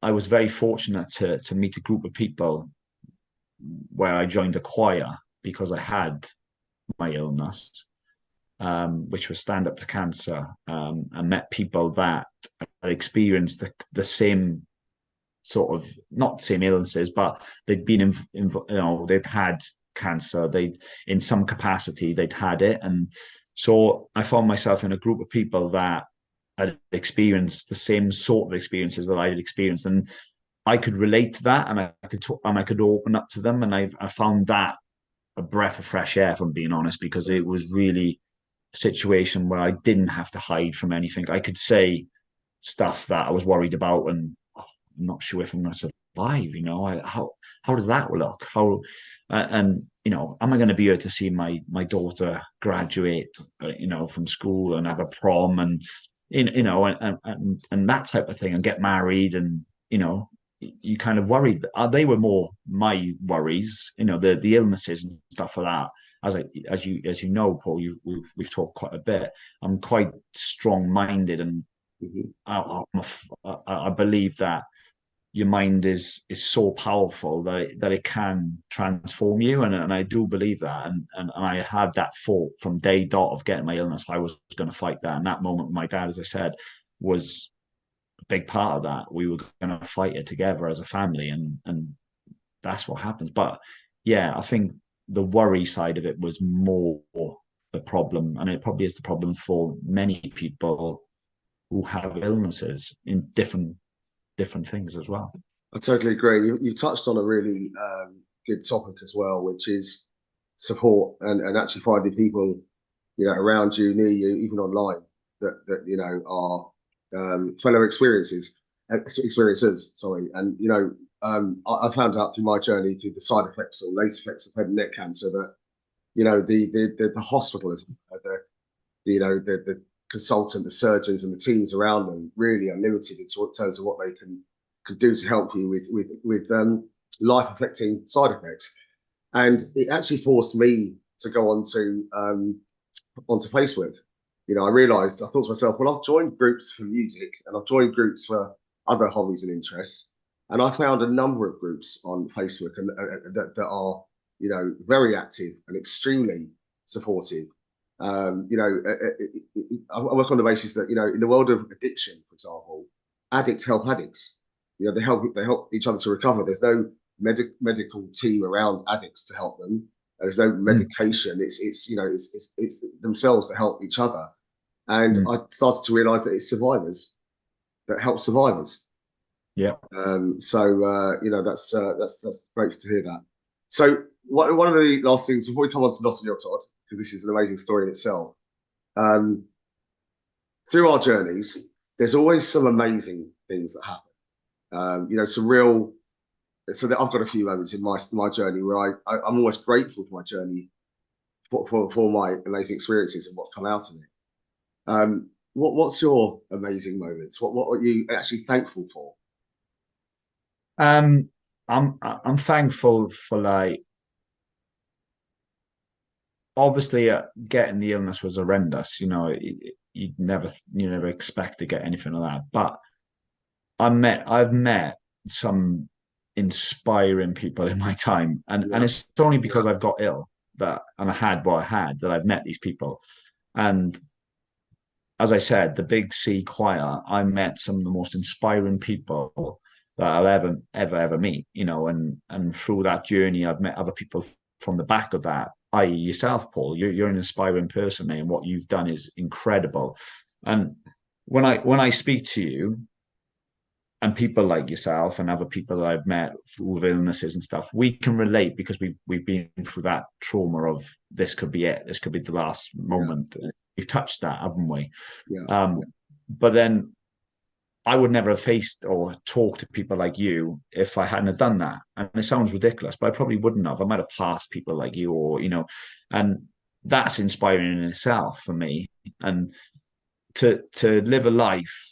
I was very fortunate to meet a group of people where I joined a choir, because I had my illness, which was stand up to cancer. I met people that had experienced the same sort of, not same illnesses, but they'd been they'd had cancer. They, in some capacity, they'd had it, and so I found myself in a group of people that had experienced the same sort of experiences that I had experienced, and I could relate to that, and I could talk, and I could open up to them, and I found that a breath of fresh air, if I'm being honest, because it was really a situation where I didn't have to hide from anything. I could say stuff that I was worried about, and I'm not sure if I'm going to survive. How does that look? And am I going to be able to see my daughter graduate, from school and have a prom, and and that type of thing, and get married, and you kind of worried. They were more my worries, the illnesses and stuff like that. As you know, Paul, we've talked quite a bit. I'm quite strong-minded, and I believe that your mind is so powerful that it can transform you, and I do believe that, and I had that thought from day dot of getting my illness. I was going to fight that, and that moment with my dad, as I said, was a big part of that. We were going to fight it together as a family, and that's what happens. But yeah, I think the worry side of it was more the problem, and it probably is the problem for many people who have illnesses in different things as well. I totally agree. You touched on a really good topic as well, which is support, and actually finding people, around you, near you, even online, that are fellow experiencers. Sorry, and I found out through my journey, through the side effects or late effects of head and neck cancer, that the hospitals, the consultant, the surgeons, and the teams around them really are limited in terms of what they can do to help you with life-affecting side effects. And it actually forced me to go onto Facebook. I realized, I thought to myself, well, I've joined groups for music, and I've joined groups for other hobbies and interests, and I found a number of groups on Facebook and that are very active and extremely supportive. I work on the basis that in the world of addiction, for example, addicts help addicts. They help each other to recover. There's no medical team around addicts to help them. There's no medication. It's themselves that help each other. And I started to realise that it's survivors that help survivors. Yeah. That's great to hear that. So one of the last things before we come on to Notting Hill, Todd, because this is an amazing story in itself. Through our journeys, there's always some amazing things that happen. Some real. So that I've got a few moments in my journey where I'm almost grateful for my journey, for my amazing experiences and what's come out of it. What's your amazing moments? What are you actually thankful for? I'm thankful for, obviously getting the illness was horrendous. You never expect to get anything like that. But I've met some inspiring people in my time, and it's only because I've got ill and I had what I had that I've met these people. And as I said, the Big C Choir, I met some of the most inspiring people that I'll ever meet, and through that journey, I've met other people from the back of that, i.e. yourself, Paul. You're an inspiring person, and what you've done is incredible. And when I speak to you, and people like yourself and other people that I've met with illnesses and stuff, we can relate because we've been through that trauma of this could be it. This could be the last moment. Yeah. We've touched that, haven't we? Yeah. But then I would never have faced or talked to people like you if I hadn't have done that. And it sounds ridiculous, but I probably wouldn't have. I might have passed people like you, or and that's inspiring in itself for me. And to live a life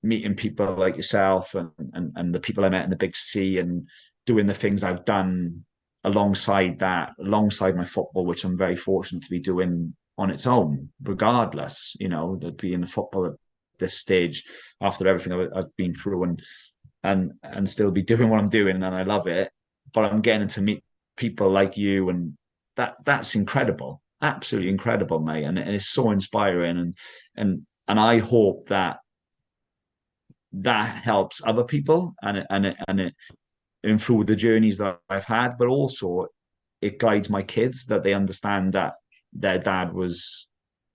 meeting people like yourself and the people I met in the Big C, and doing the things I've done alongside my football, which I'm very fortunate to be doing on its own, regardless, to be in football at this stage after everything I've been through, and still be doing what I'm doing, and I love it. But I'm getting to meet people like you and that's incredible, absolutely incredible, mate, and it's so inspiring, and I hope that helps other people, and through the journeys that I've had, but also it guides my kids, that they understand that their dad was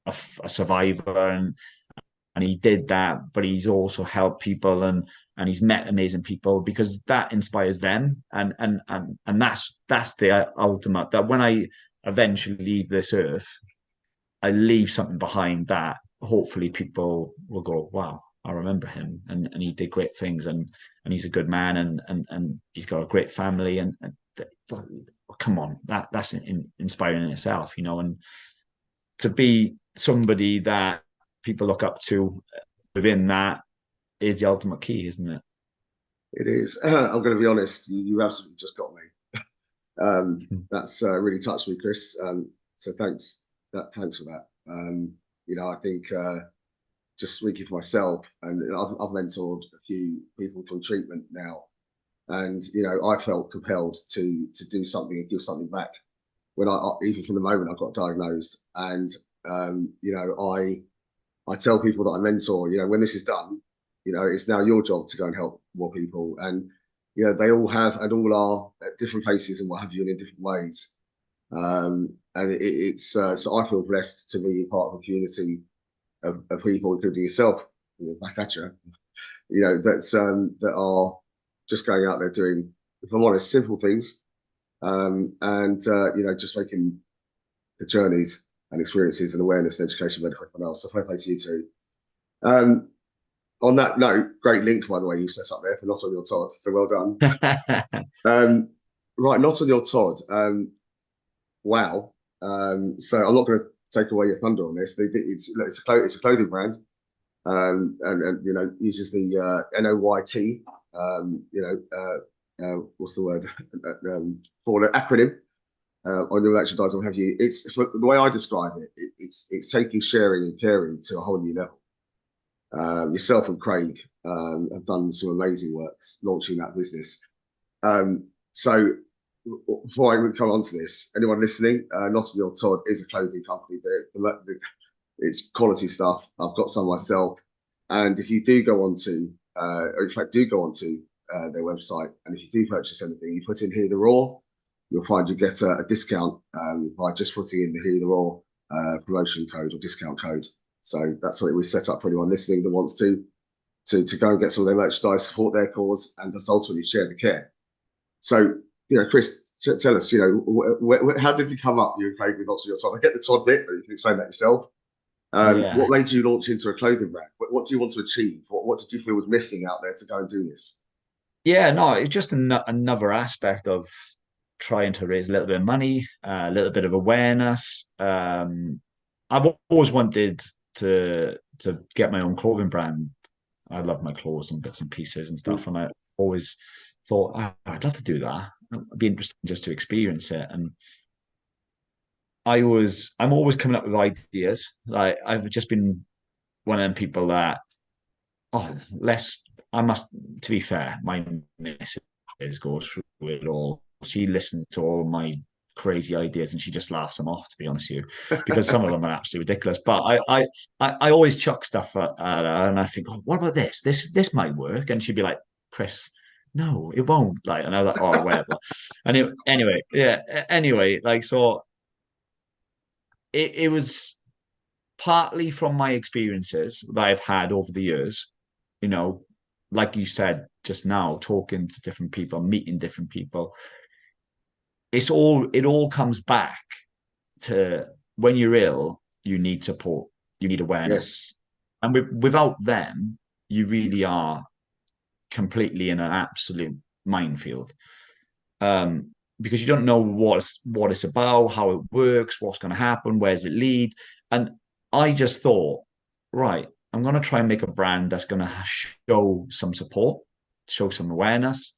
a survivor, and he did that, but he's also helped people, and he's met amazing people, because that inspires them, and that's the ultimate, that when I eventually leave this earth, I leave something behind that hopefully people will go, wow, I remember him, and he did great things, and he's a good man, and he's got a great family, come on, that's inspiring in itself, and to be somebody that people look up to within that is the ultimate key, isn't it? It is. I'm going to be honest. You absolutely just got me. That's really touched me, Chris. So thanks. Thanks for that. I think just speaking for myself, and I've mentored a few people from treatment now, and I felt compelled to do something and give something back when even from the moment I got diagnosed, and I tell people that I mentor, when this is done, it's now your job to go and help more people. And, they all have and all are at different places and what have you, and in different ways. And it's so I feel blessed to be part of a community of people, including yourself, back at you, that are just going out there doing, if I'm honest, simple things, and just making the journeys and experiences and awareness and education better for everyone else. So fair play to you too. On that note, great link, by the way, you set up there for Not On Your Todd. So well done. Right, Not On Your Todd. Wow. So I'm not going to take away your thunder on this. It's a clothing brand, and uses the NOYT. What's the word for an acronym on your merchandise, or have you? It's the way I describe it. It's taking sharing and caring to a whole new level. Yourself and Craig have done some amazing work launching that business. So before I would come on to this, anyone listening, Not On Your Todd is a clothing company. It's quality stuff. I've got some myself, and if you do go onto, or in fact, do go onto their website, and if you do purchase anything, you put in Hear the Raw, you'll find you get a discount by just putting in the Hear the Raw promotion code or discount code. So that's something we set up for anyone listening that wants to go and get some of their merchandise, support their cause, and just ultimately share the care. So, Chris, tell us, how did you come up, you and Craig, with Not On Your Todd? I get the Todd bit, but you can explain that yourself. What made you launch into a clothing brand? What do you want to achieve? What did you feel was missing out there to go and do this? Yeah, no, it's just another aspect of trying to raise a little bit of money, a little bit of awareness. I've always wanted to get my own clothing brand. I love my clothes and bits and pieces and stuff, and I always thought, I'd love to do that. It'd be interesting just to experience it. And I'm always coming up with ideas. Like, I've just been one of them people that, to be fair, my missus goes through it all. She listens to all my crazy ideas and she just laughs them off, to be honest with you, because some of them are absolutely ridiculous. But I always chuck stuff at her, and I think, what about this? This might work. And she'd be like, Chris, no, it won't. Like, and I was like, oh, whatever. And anyway, like, so it was partly from my experiences that I've had over the years, like you said just now, talking to different people, meeting different people. It all comes back to, when you're ill, you need support, you need awareness. Yes. And without them, you really are completely in an absolute minefield. Because you don't know what it's about, how it works, what's going to happen, where's it lead. And I just thought, right, I'm going to try and make a brand that's going to show some support, show some awareness,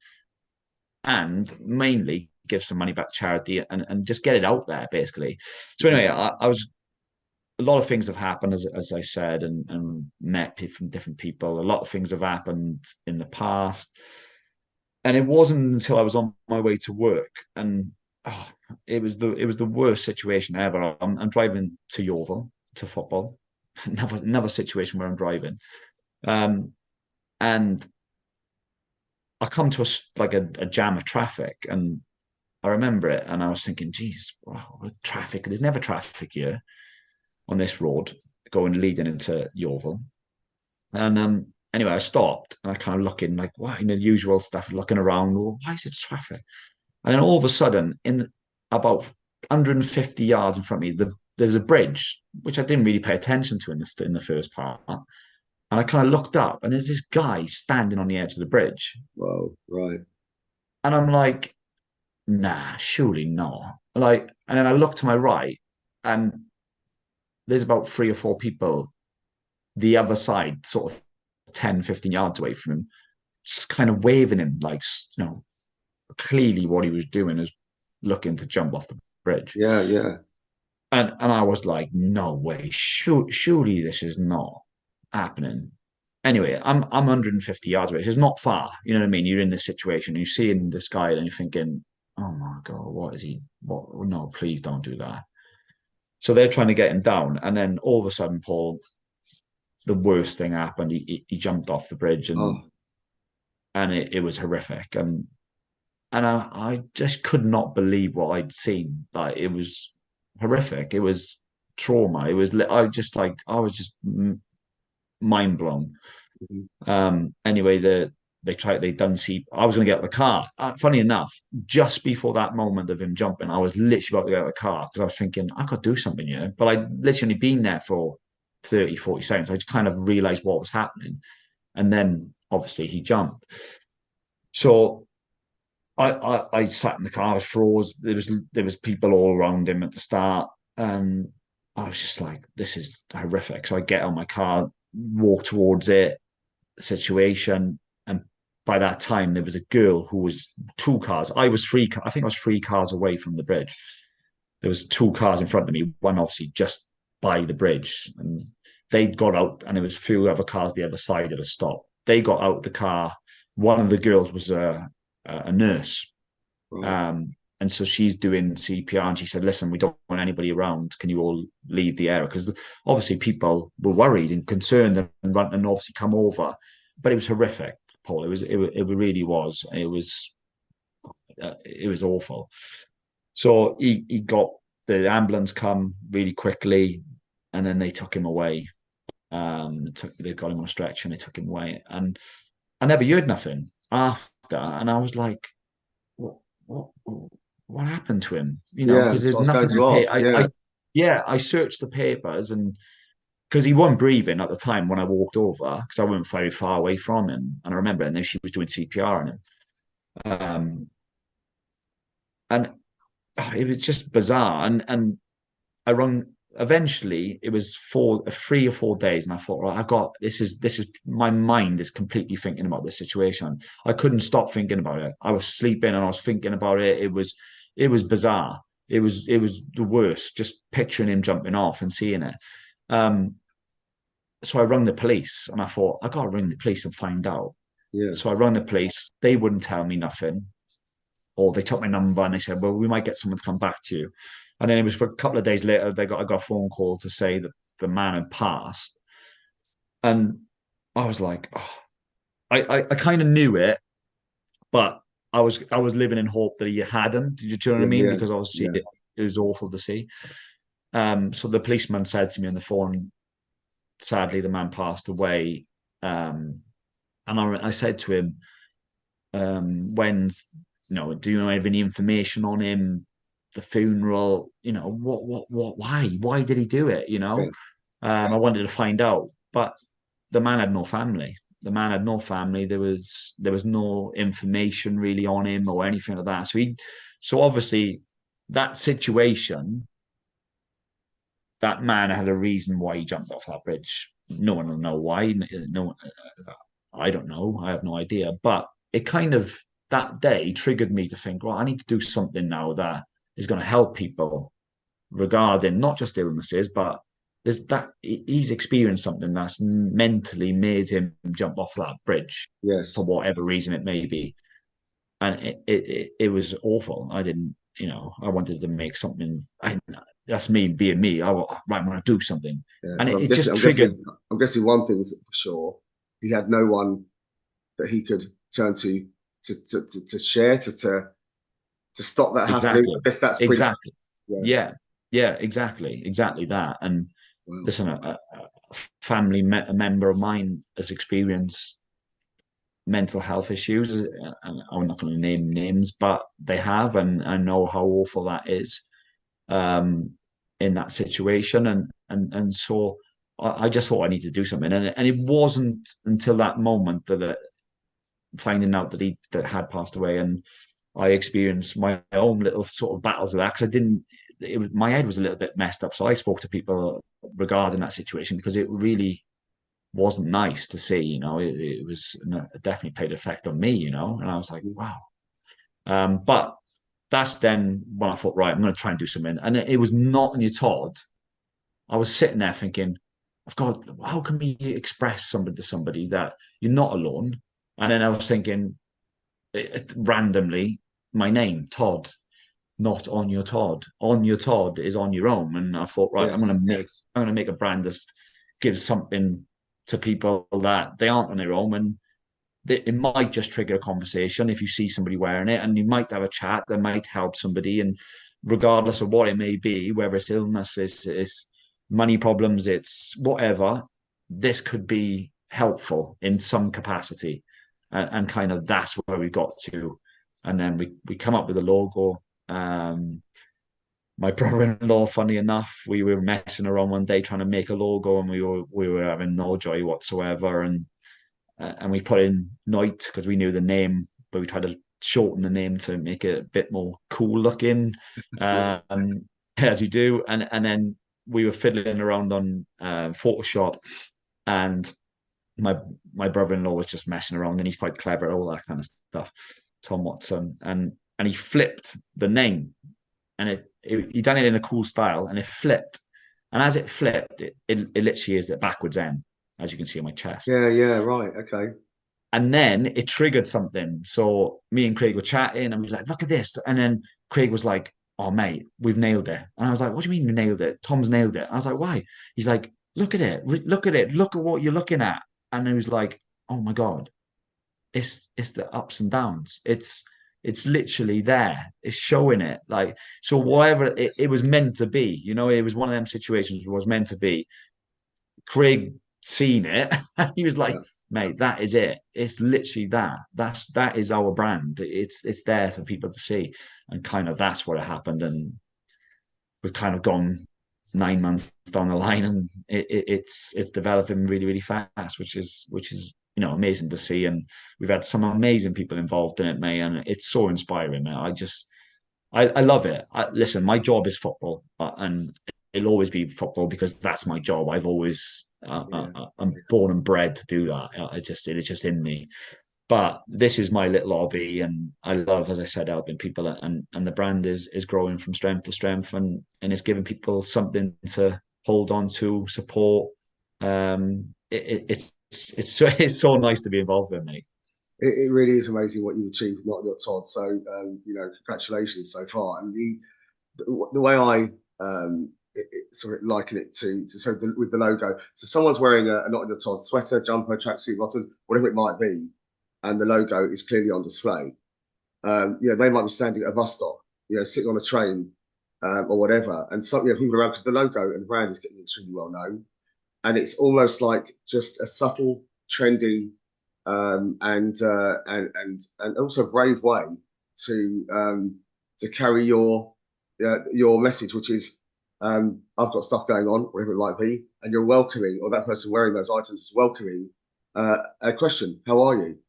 and mainly give some money back to charity, and just get it out there, basically. So anyway, I was, a lot of things have happened, as I said, and met from different people. A lot of things have happened in the past. And it wasn't until I was on my way to work, and oh, it was the worst situation ever. I'm driving to Yeovil to football. Another situation where I'm driving. Um, and I come to a jam of traffic, and I remember it, and I was thinking, "Jesus, wow, traffic! There's never traffic here on this road going leading into Yeovil." And anyway, I stopped and I kind of looking like, what, the usual stuff, looking around. Well, why is it traffic? And then all of a sudden, in about 150 yards in front of me, there's a bridge which I didn't really pay attention to in the first part. And I kind of looked up, and there's this guy standing on the edge of the bridge, Whoa, right. and I'm like, nah, surely not. Like, and then I look to my right, and there's about three or four people the other side, sort of 10, 15 yards away from him, kind of waving him, like, clearly what he was doing is looking to jump off the bridge. Yeah, yeah. And I was like, no way, surely this is not happening. Anyway, I'm 150 yards away. So it's not far. You know what I mean? You're in this situation, you're seeing this guy, and you're thinking, oh my God, what is he? What? No, please don't do that. So they're trying to get him down. And then all of a sudden, Paul, the worst thing happened. He jumped off the bridge, and Oh, it was horrific. And I just could not believe what I'd seen. Like, it was horrific. It was trauma. It was I was just mind blown. mhm. Anyway, they done see. I was going to get out of the car. Funny enough, just before that moment of him jumping, I was literally about to get out of the car because I was thinking I could do something here. But I literally been there for 30, 40 seconds. I just kind of realized what was happening, and then obviously he jumped. So I sat in the car, I was froze. There was people all around him at the start, and I was just like, this is horrific. So I get out of my car, walk towards it, situation, and by that time there was a girl who was two cars. I was three. I think I was three cars away from the bridge. There was two cars in front of me. One obviously just by the bridge, and they got out, and there was a few other cars the other side that had stopped. They got out the car. One of the girls was a nurse, Right. and so she's doing CPR, and she said, "Listen, we don't want anybody around. Can you all leave the area?" Because obviously people were worried and concerned and obviously come over. But it was horrific, Paul. It really was. It was awful. So he got the ambulance come really quickly, and then they took him away. They got him on a stretcher and they took him away, and I never heard nothing after. And I was like, what what what happened to him? Yeah, Because that's there's what I was going nothing to to pay. ask. Yeah. I searched the papers, and because he wasn't breathing at the time when I walked over, because I wasn't very far away from him, and I remember, and then she was doing CPR on him, and it was just bizarre. And I rung. Eventually, it was 3 or 4 days, and I thought, right, I got this is my mind is completely thinking about this situation. I couldn't stop thinking about it. I was sleeping and I was thinking about it. It was bizarre. It was the worst. Just picturing him jumping off and seeing it. Um, so I rang the police, and I thought I got to ring the police and find out. Yeah. So I rang the police. They wouldn't tell me nothing, or they took my number and they said, "Well, we might get someone to come back to you." And then it was a couple of days later, I got a phone call to say that the man had passed. And I was like, oh, I kind of knew it, but I was living in hope that he hadn't. Do you know what I Yeah. mean? Yeah. Because obviously Yeah. it was awful to see. So the policeman said to me on the phone, sadly, the man passed away. And I said to him, when's, do you know have any information on him? The funeral, why did he do it? Yeah. I wanted to find out, but the man had no family. The man had no family. There was no information really on him or anything like that. So obviously that situation, that man had a reason why he jumped off that bridge. No one will know why. No, I don't know. I have no idea. But it kind of that day triggered me to think, well, I need to do something now that is going to help people regarding not just illnesses, but there's that he's experienced something that's mentally made him jump off that bridge for Yes. whatever reason it may be. And it was awful. I didn't. I wanted to make something. That's me being me. Right, I'm going to do something, Yeah. and And it just triggered. I'm guessing one thing's for sure. He had no one that he could turn to share to stop that happening. I Exactly, guess that's pretty. exactly. Yeah. Yeah, exactly that. And Wow. listen, a family a member of mine has experienced mental health issues, and I'm not going to name names, but they have, and I know how awful that is, um, in that situation, and so I just thought I need to do something, and it wasn't until that moment that finding out that he that had passed away, and I experienced my own little sort of battles with that because I didn't. My head was a little bit messed up, so I spoke to people regarding that situation because it really wasn't nice to see. It was it definitely played effect on me. And I was like, wow. But that's then when I thought, right, I'm going to try and do something, and it was not on your Todd. I was sitting there thinking, I've got, how can we express somebody to somebody that you're not alone? And then I was thinking, randomly, my name, Todd, not on your Todd. On your Todd is on your own. And I thought, right, Yes. I'm gonna make a brand that gives something to people that they aren't on their own, and it might just trigger a conversation if you see somebody wearing it, and you might have a chat that might help somebody, and regardless of what it may be, whether it's illness, it's money problems, it's whatever, this could be helpful in some capacity, and kind of that's where we got to, and then we come up with a logo. My brother-in-law, funny enough, we were messing around one day trying to make a logo, and we were having no joy whatsoever, and we put in Night because we knew the name, but we tried to shorten the name to make it a bit more cool looking, Yeah. as you do. And then we were fiddling around on Photoshop, and my my brother-in-law was just messing around, and he's quite clever at all that kind of stuff, Tom Watson, and he flipped the name, and he done it in a cool style, and it flipped, and as it flipped, it literally is the backwards N, as you can see on my chest. Yeah. Yeah. Right. Okay. And then it triggered something. So me and Craig were chatting, and we were like, look at this. And then Craig was like, oh, mate, we've nailed it. And I was like, what do you mean you nailed it? Tom's nailed it. I was like, why? He's like, look at it. Look at it. Look at what you're looking at. And I was like, oh my God, it's the ups and downs. It's literally there. It's showing it. Like, so whatever it was meant to be, it was one of them situations where it was meant to be. Craig seen it. He was like, Yeah. mate, that is it. It's literally that. That is our brand. It's there for people to see. And kind of that's what happened. And we've kind of gone 9 months down the line, and it's developing really, really fast, which is amazing to see. And we've had some amazing people involved in it, mate, and it's so inspiring. I love it. Listen, my job is football, and it'll always be football because that's my job. I've always Yeah. I'm born and bred to do that. It's just in me. But this is my little hobby, and I love, as I said, helping people, and the brand is growing from strength to strength, and it's giving people something to hold on to, support. It's so nice to be involved with, mate. It really is amazing what you've achieved, not your Todd. So, congratulations so far. And the way I sort of liken it with the logo. So someone's wearing a not your Todd sweater, jumper, tracksuit, button, whatever it might be, and the logo is clearly on display. They might be standing at a bus stop, sitting on a train, or whatever, and some people around because the logo and the brand is getting extremely well known, and it's almost like just a subtle, trendy, and also brave way to carry your message, which is I've got stuff going on, whatever it might be, and you're welcoming, or that person wearing those items is welcoming a question. How are you?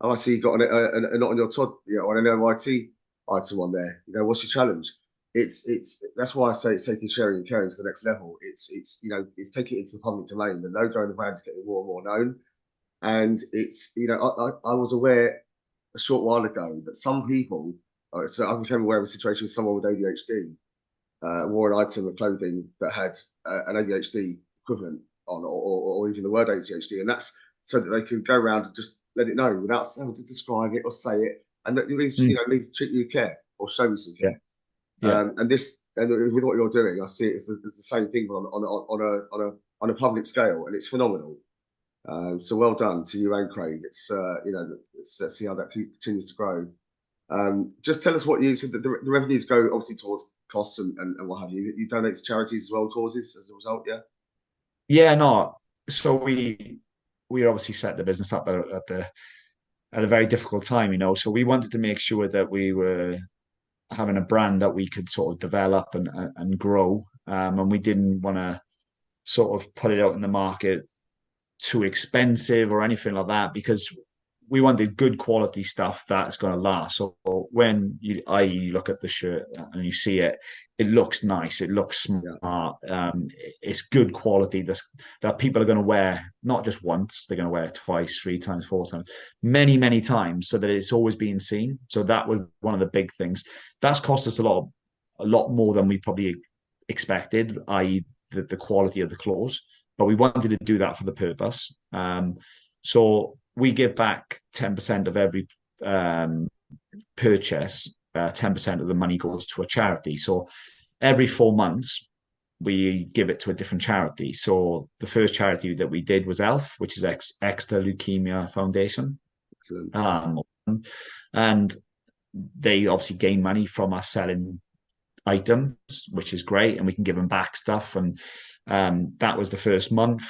Oh, I see you got a not on your Todd, on an NYT item on there. What's your challenge? It's that's why I say it's taking sharing and caring to the next level. It's taking it into the public domain. The logo and the brand is getting more and more known, and I was aware a short while ago that some people. So I became aware of a situation with someone with ADHD wore an item of clothing that had an ADHD equivalent on, or even the word ADHD, and that's so that they can go around and just let it know without having to describe it or say it, and that it means Mm. means treat you with care or show you some Yeah, care. Yeah. And this, and with what you're doing, I see it as the same thing on a public scale, and it's phenomenal. So well done to you and Craig. It's let's see how that continues to grow. Just tell us what you said. The revenues go obviously towards costs and what have you. You donate to charities as well, causes as a result. Yeah. Yeah, no. So we obviously set the business up at a very difficult time, you know. So we wanted to make sure that we were having a brand that we could sort of develop and grow. And we didn't want to sort of put it out in the market too expensive or anything like that because we wanted good quality stuff that's going to last. So when you look at the shirt and you see it, it looks nice, it looks Yeah. smart, it's good quality that people are going to wear not just once, they're going to wear it twice, three times, four times, many times, so that it's always being seen. So that was one of the big things. That's cost us a lot more than we probably expected, i.e., the quality of the clothes. But we wanted to do that for the purpose. So we give back 10% of every purchase. 10% of the money goes to a charity. So every 4 months, we give it to a different charity. So the first charity that we did was ELF, which is Exeter Leukemia Foundation. Excellent. And they obviously gain money from us selling items, which is great, and we can give them back stuff. And that was the first month.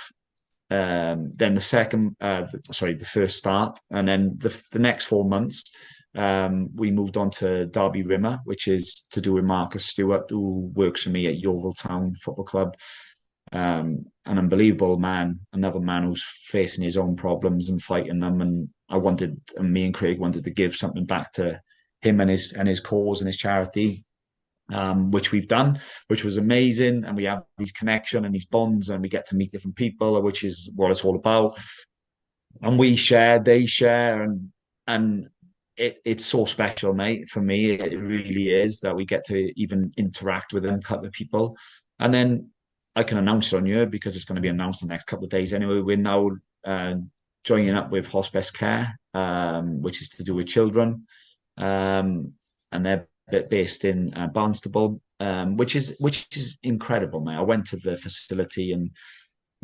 Then the first start, and then the next 4 months, we moved on to Derby Rimmer, which is to do with Marcus Stewart, who works for me at Yeovil Town Football Club. An unbelievable man, another man who's facing his own problems and fighting them. And me and Craig wanted to give something back to him and his cause and his charity, which we've done, which was amazing. And we have these connection and these bonds, and we get to meet different people, which is what it's all about. And we share, they share, and it's so special, mate. For me, it really is that we get to even interact with them couple of people. And then I can announce it on you because it's going to be announced in the next couple of days anyway. We're now joining up with Hospice Care, which is to do with children. And they're based in Barnstable, which is incredible, mate. I went to the facility and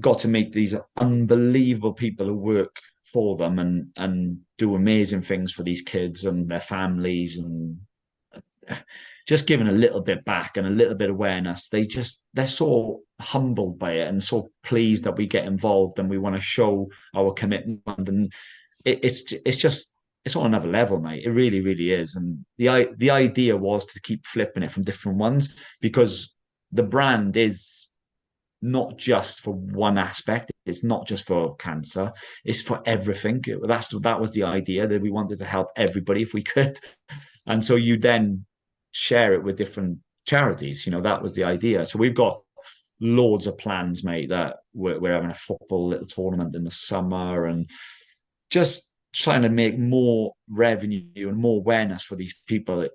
got to meet these unbelievable people who work for them and do amazing things for these kids and their families, and just giving a little bit back and a little bit of awareness. They're so humbled by it and so pleased that we get involved and we want to show our commitment. And it's on another level, mate. It really, really is. And the idea was to keep flipping it from different ones, because the brand is not just for one aspect. It's not just for cancer. It's for everything. That was the idea, that we wanted to help everybody if we could. And so you then share it with different charities. You know, that was the idea. So we've got loads of plans, mate, that we're having a football little tournament in the summer, and just trying to make more revenue and more awareness for these people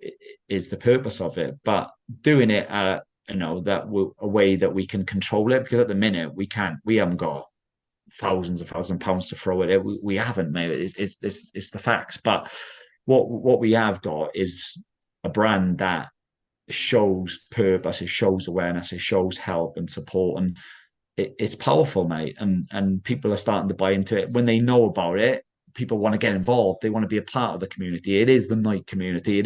is the purpose of it. But doing it a way that we can control it, because at the minute we haven't got thousands of £1,000s to throw at it. We haven't, mate. It's the facts. But what we have got is a brand that shows purpose, it shows awareness, it shows help and support, and it's powerful, mate. And people are starting to buy into it when they know about it. People want to get involved. They want to be a part of the community. It is the night community.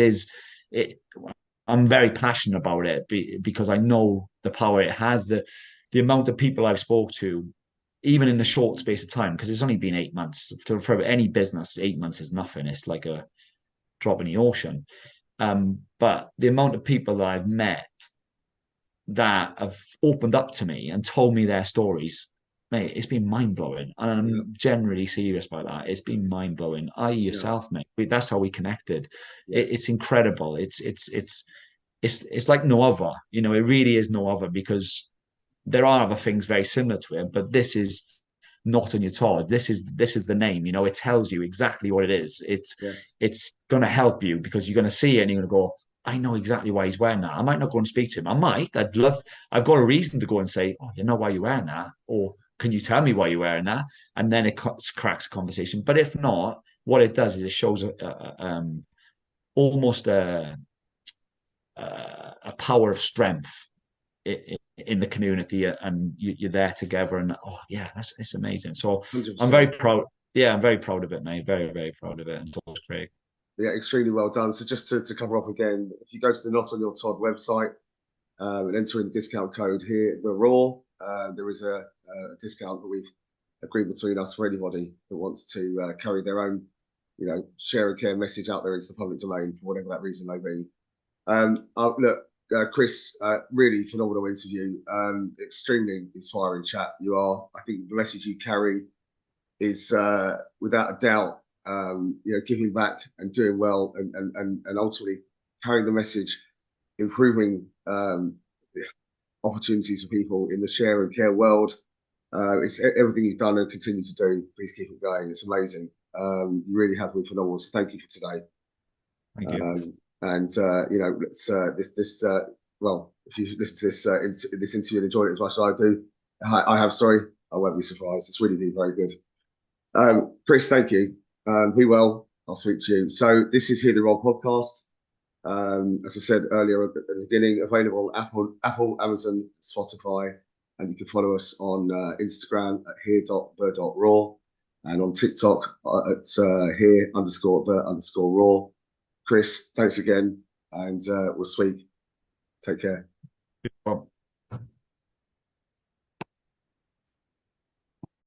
I'm very passionate about it because I know the power it has. The amount of people I've spoke to, even in the short space of time, because it's only been 8 months. For any business, 8 months is nothing. It's like a drop in the ocean. But the amount of people that I've met that have opened up to me and told me their stories, mate, it's been mind blowing. And I'm generally serious about that. It's been mind blowing. I yourself, mate. That's how we connected. Yes. It's incredible. It's like no other. You know, it really is no other, because there are other things very similar to it, but this is not on your Todd. This is the name. You know, it tells you exactly what it is. It's going to help you, because you're going to see it and you're going to go, I know exactly why he's wearing that. I might not go and speak to him. I might. I've got a reason to go and say, oh, you know why you're wearing that? Or can you tell me why you're wearing that? And then it cracks a conversation. But if not, what it does is it shows almost a a power of strength in the community, and you're there together. And oh yeah, it's amazing. So I'm 100%. very proud. Yeah, I'm very proud of it, mate. Very, very proud of it. And so it's great. Yeah, extremely well done. So just to cover off again, if you go to the Not On Your Todd website and enter in the discount code here, the Raw, there is a discount that we've agreed between us for anybody that wants to carry their own, share and care message out there into the public domain for whatever that reason may be. Look, Chris, really phenomenal interview. Extremely inspiring chat. You are. I think the message you carry is without a doubt, giving back and doing well, and ultimately carrying the message, improving opportunities for people in the share and care world. It's everything you've done and continue to do. Please keep it going. It's amazing. You really have been phenomenal. So thank you for today. Thank you. And let's well, if you listen to this interview and enjoyed it as much as I do, I have. Sorry, I won't be surprised. It's really been very good. Chris, thank you. Be well. I'll speak to you. So this is Hear the Roll podcast. As I said earlier at the beginning, available on Apple, Amazon, Spotify, and you can follow us on Instagram at here.the.raw and on TikTok at here_the_raw. Chris, thanks again, and we'll speak. Take care.